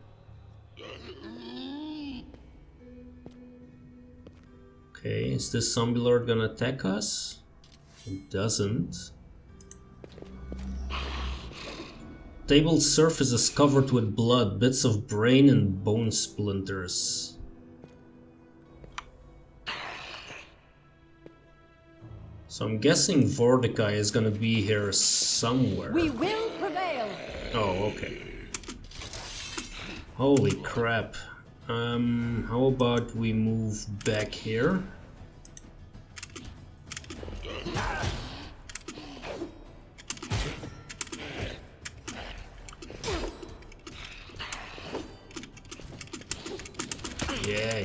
Okay, is this zombie lord gonna attack us? It doesn't. Table's surface is covered with blood, bits of brain and bone splinters. So I'm guessing Vordakai is gonna be here somewhere. We will prevail! Oh, okay. Holy crap. How about we move back here? Yeah.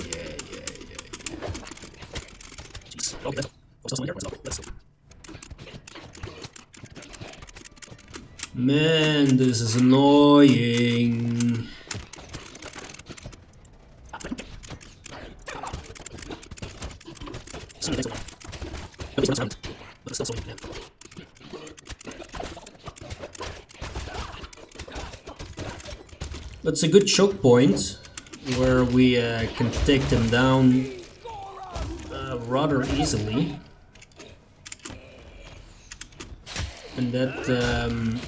Jeez. Okay. Let's go. Man, this is annoying. That's a good choke point where we can take them down rather easily. And that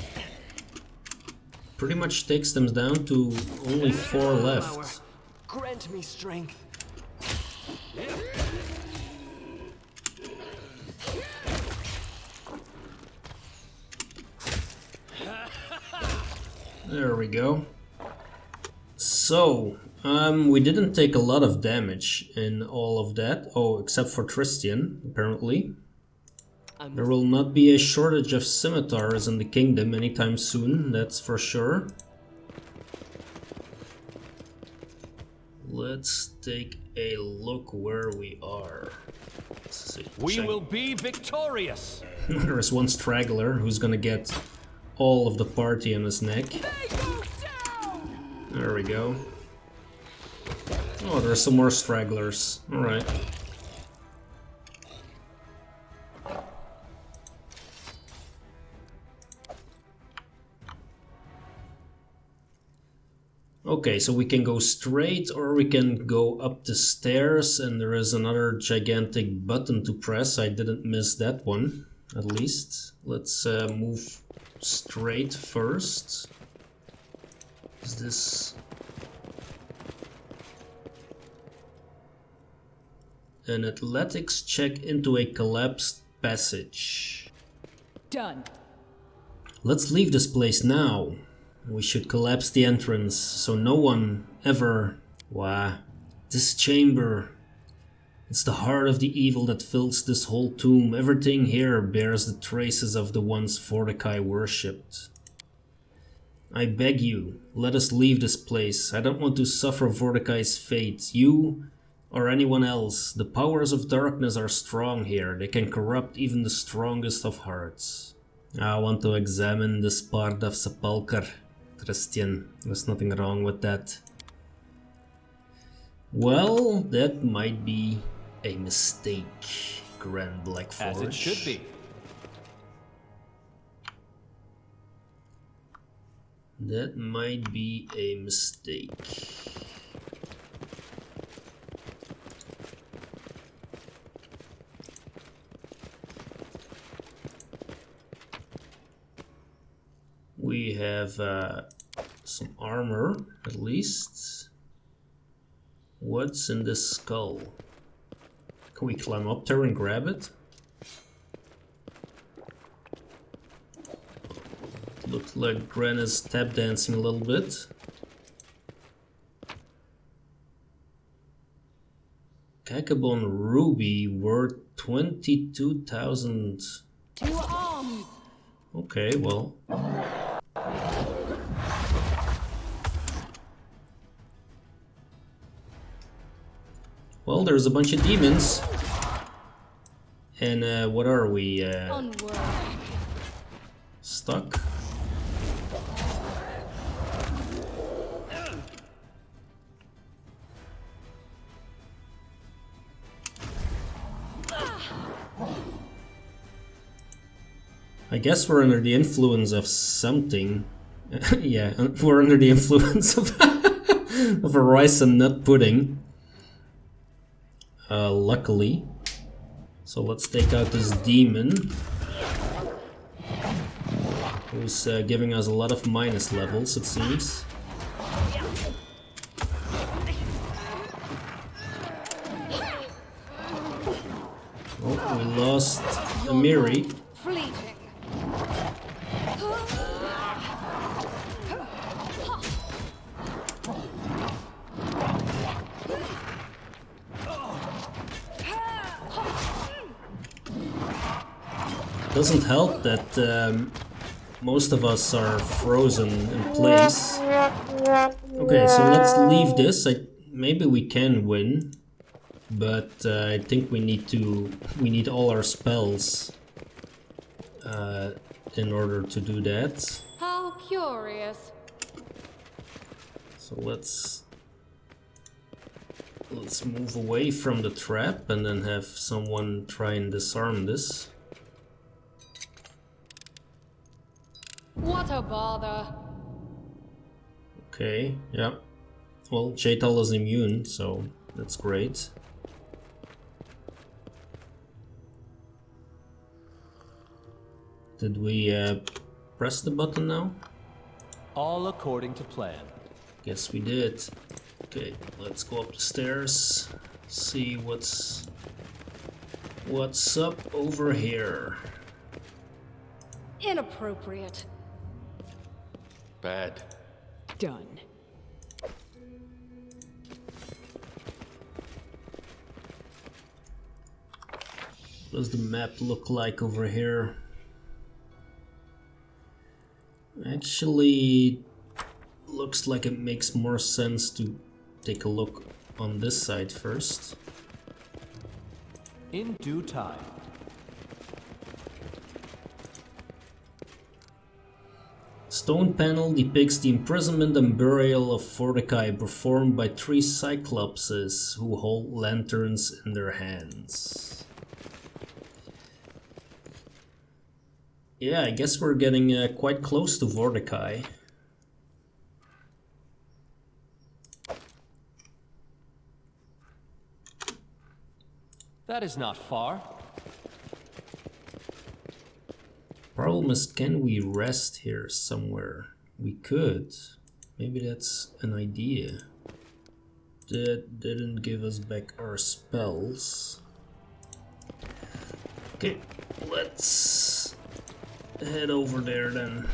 pretty much takes them down to only 4 left. Grant me strength. There we go. So, we didn't take a lot of damage in all of that. Oh, except for Tristian, apparently. There will not be a shortage of scimitars in the kingdom anytime soon, that's for sure. Let's take a look where we are. Let's see. We will be victorious! There's one straggler who's gonna get all of the party on his neck. There we go. Oh, there's some more stragglers. Alright. Okay, so we can go straight or we can go up the stairs, and there is another gigantic button to press. I didn't miss that one, at least. Let's move straight first. Is this... an athletics check into a collapsed passage. Done. Let's leave this place now. We should collapse the entrance so no one ever... Wow. This chamber... It's the heart of the evil that fills this whole tomb. Everything here bears the traces of the ones Vordakai worshipped. I beg you, let us leave this place. I don't want to suffer Vordakai's fate. You or anyone else. The powers of darkness are strong here. They can corrupt even the strongest of hearts. I want to examine this part of Sepulchre, Christian. There's nothing wrong with that. Well, that might be a mistake, Grand Black Forge. As it should be. That might be a mistake. We have some armor, at least. What's in this skull? Can we climb up there and grab it? Looks like Gren is tap dancing a little bit. Kakabon Ruby worth 22,000. To arms. Okay, well. Well, there's a bunch of demons. And what are we? Onward. Stuck? I guess we're under the influence of something. Yeah, we're under the influence of, of a rice and nut pudding. Luckily. So let's take out this demon. Who's giving us a lot of minus levels, it seems. Oh, we lost Amiri. Fleeting. Doesn't help that most of us are frozen in place. Okay, so let's leave this. Maybe we can win, but I think we need all our spells in order to do that. How curious. So let's move away from the trap and then have someone try and disarm this. What a bother. Okay, yeah. Well, Chaital is immune, so that's great. Did we press the button now? All according to plan. Yes, we did. Okay, let's go up the stairs. See what's up over here. Inappropriate. Bad. Done. What does the map look like over here? Actually, looks like it makes more sense to take a look on this side first. In due time. Stone panel depicts the imprisonment and burial of Vordakai performed by 3 cyclopses who hold lanterns in their hands. Yeah, I guess we're getting quite close to Vordakai. That is not far. Problem is, can we rest here somewhere? We could. Maybe that's an idea. That didn't give us back our spells. Okay, let's head over there then.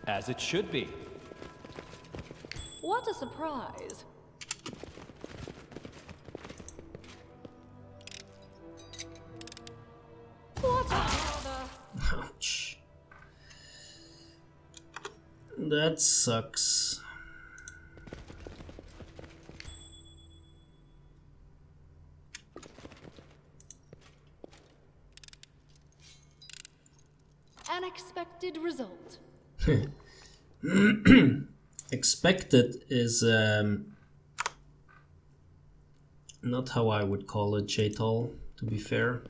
As it should be. What a surprise. What a bother. Ouch. That sucks. Unexpected result. Expected is not how I would call it, Jaital, to be fair.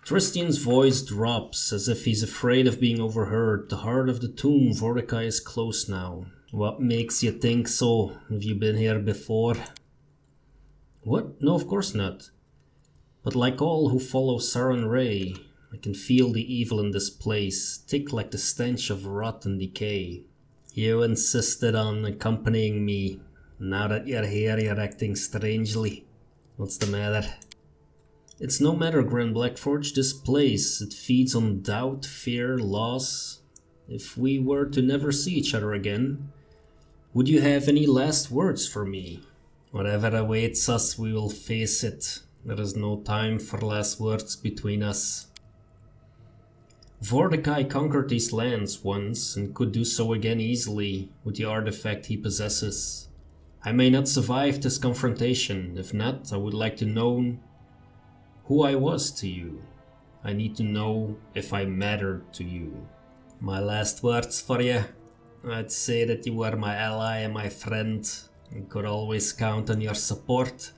Tristian's voice drops, as if he's afraid of being overheard. The heart of the tomb, Vordakai, is close now. What makes you think so? Have you been here before? What? No, of course not. But like all who follow Sarenrae, I can feel the evil in this place, thick like the stench of rot and decay. You insisted on accompanying me. Now that you're here, you're acting strangely. What's the matter? It's no matter, Grand Blackforge, this place, it feeds on doubt, fear, loss. If we were to never see each other again, would you have any last words for me? Whatever awaits us, we will face it. There is no time for last words between us. Vordakai conquered these lands once, and could do so again easily, with the artifact he possesses. I may not survive this confrontation. If not, I would like to know who I was to you. I need to know if I mattered to you. My last words for you. I'd say that you were my ally and my friend, and could always count on your support.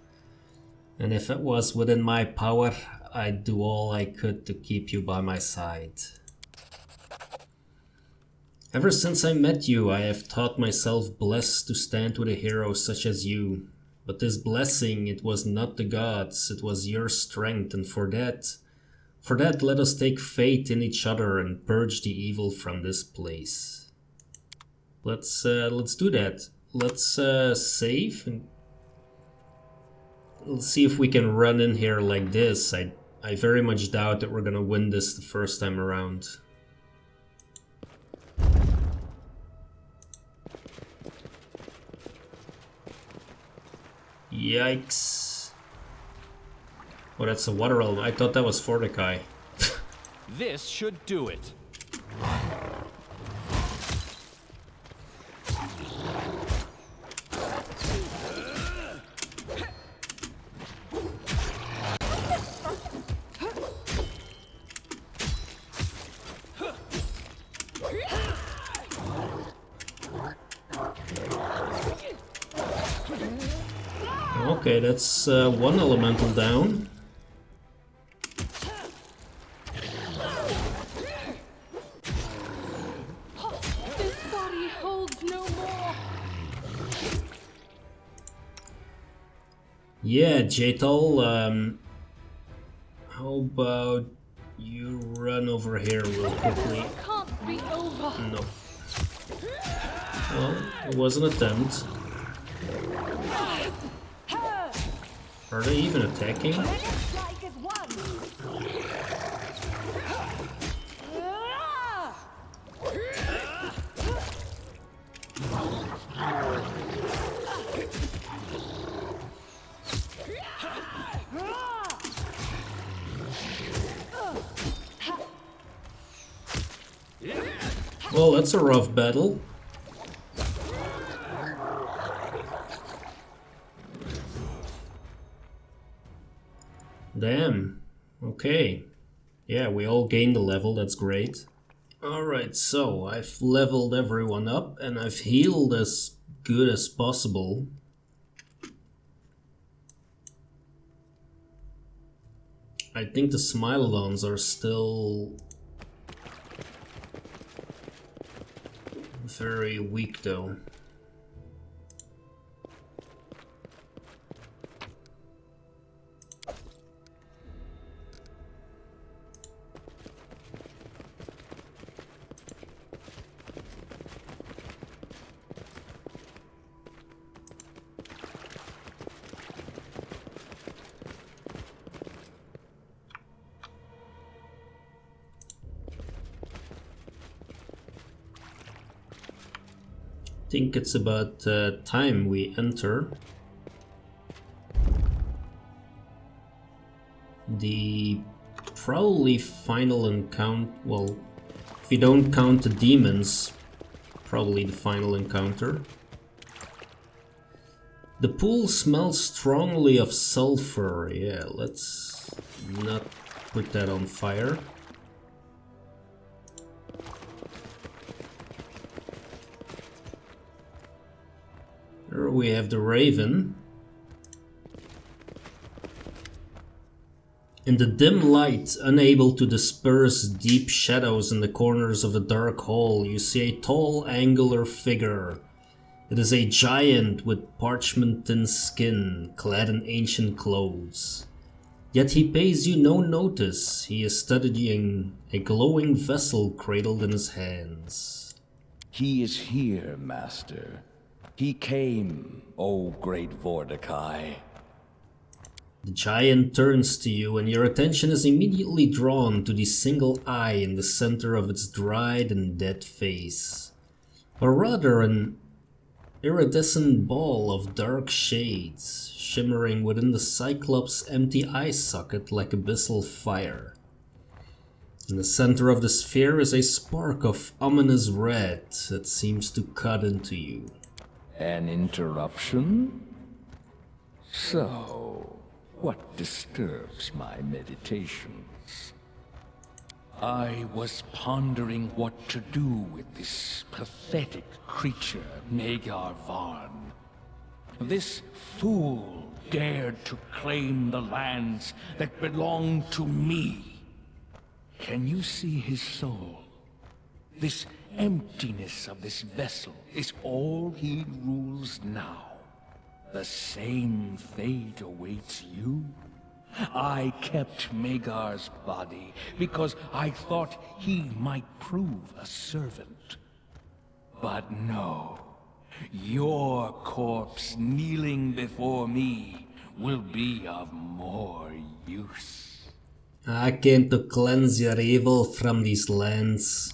And if it was within my power, I'd do all I could to keep you by my side. Ever since I met you, I have thought myself blessed to stand with a hero such as you. But this blessing, it was not the gods, it was your strength, and for that let us take faith in each other and purge the evil from this place. Let's do that. Let's save and let's see if we can run in here like this. I very much doubt that we're gonna win this the first time around. Yikes. Oh, that's a water element. I thought that was Vordakai. This should do it. Okay, that's one elemental down. This body holds no more. Yeah, Jaital, how about you run over here real quickly? It can't be over. No. Well, it was an attempt. Are they even attacking? Well, that's a rough battle. Damn. Okay. Yeah, we all gained a level, that's great. Alright, so I've leveled everyone up and I've healed as good as possible. I think the Smilodons are still very weak though. think it's about time we enter the probably final encounter. Well, if you don't count the demons, probably the final encounter. The pool smells strongly of sulfur. Yeah, let's not put that on fire. Here we have the raven. In the dim light, unable to disperse deep shadows in the corners of the dark hall, you see a tall, angular figure. It is a giant with parchment-thin skin, clad in ancient clothes. Yet he pays you no notice. He is studying a glowing vessel cradled in his hands. He is here, Master. He came, O great Vordakai. The giant turns to you, and your attention is immediately drawn to the single eye in the center of its dried and dead face. Or rather, an iridescent ball of dark shades, shimmering within the Cyclops' empty eye socket like abyssal fire. In the center of the sphere is a spark of ominous red that seems to cut into you. An interruption? So, what disturbs my meditations? I was pondering what to do with this pathetic creature, Nagar Varn. This fool dared to claim the lands that belong to me. Can you see his soul? This emptiness of this vessel is all he rules now. The same fate awaits you. I kept Magar's body because I thought he might prove a servant. But no, your corpse kneeling before me will be of more use. I came to cleanse your evil from these lands.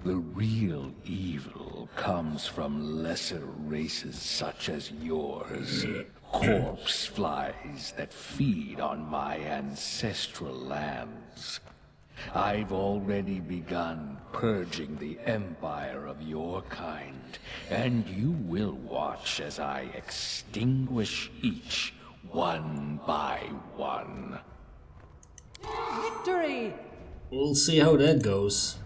The real evil comes from lesser races such as yours. Corpse flies that feed on my ancestral lands. I've already begun purging the empire of your kind, and you will watch as I extinguish each one by one. Victory! We'll see how that goes.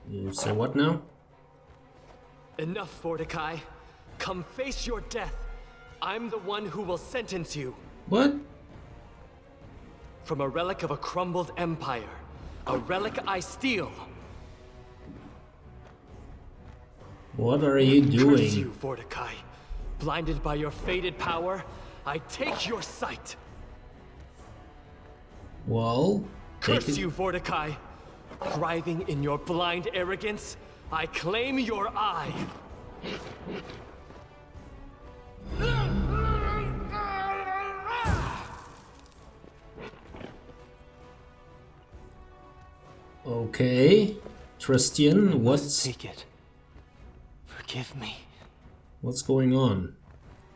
You say what now? Enough, Vordakai. Come face your death. I'm the one who will sentence you. What? From a relic of a crumbled empire. A relic I steal. What are you doing? Curse you, Vordakai. Blinded by your faded power, I take your sight. Well, Curse you, Vordakai. Thriving in your blind arrogance, I claim your eye. Okay, Tristian, what's Take it. Forgive me. what's going on?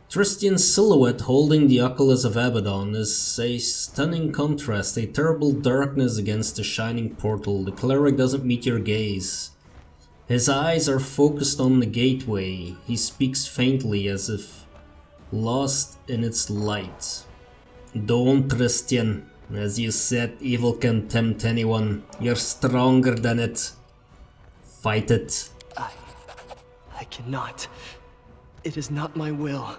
Tristian's silhouette holding the Oculus of Abaddon is a stunning contrast, a terrible darkness against the shining portal. The cleric doesn't meet your gaze. His eyes are focused on the gateway. He speaks faintly as if lost in its light. Don't, Tristian. As you said, evil can tempt anyone. You're stronger than it. Fight it. I cannot. It is not my will,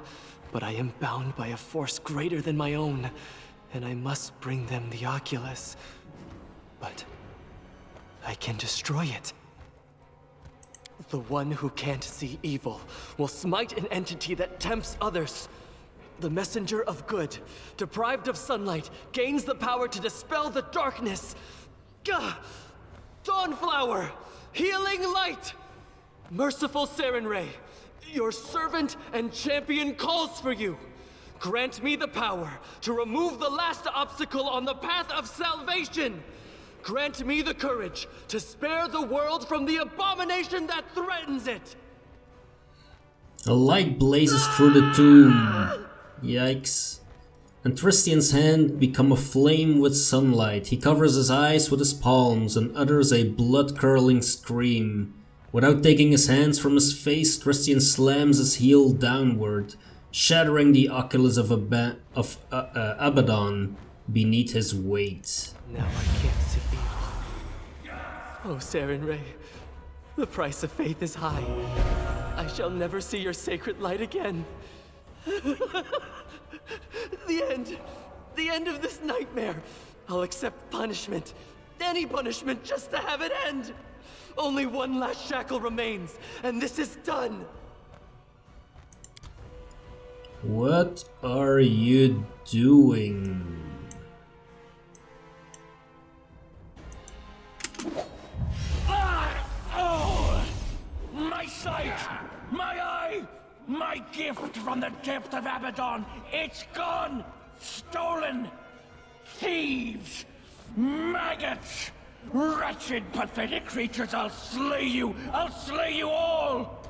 but I am bound by a force greater than my own, and I must bring them the Oculus. But I can destroy it. The one who can't see evil will smite an entity that tempts others. The messenger of good, deprived of sunlight, gains the power to dispel the darkness. Gah! Dawnflower! Healing light! Merciful Sarenrae, your servant and champion calls for you. Grant me the power to remove the last obstacle on the path of salvation. Grant me the courage to spare the world from the abomination that threatens it. A light blazes through the tomb. Yikes. And Tristian's hand becomes aflame with sunlight. He covers his eyes with his palms and utters a blood-curdling scream. Without taking his hands from his face, Tristian slams his heel downward, shattering the oculus of Abaddon beneath his weight. Now I can't see evil. Oh, Sarenrae, the price of faith is high. I shall never see your sacred light again. The end of this nightmare. I'll accept punishment, any punishment, just to have it end. Only one last shackle remains, and this is done. What are you doing? My sight! My eye! My gift from the depth of Abaddon! It's gone! Stolen! Thieves! Maggots! Wretched, pathetic creatures! I'll slay you! I'll slay you all!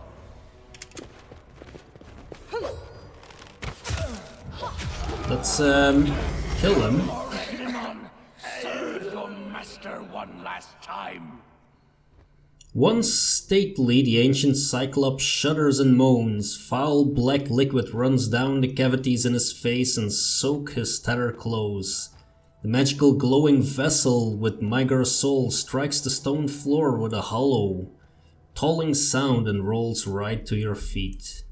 Let's kill him. Serve your master one last time! Once stately, the ancient Cyclops shudders and moans. Foul black liquid runs down the cavities in his face and soaks his tattered clothes. The magical glowing vessel with Mygar's soul strikes the stone floor with a hollow, tolling sound and rolls right to your feet.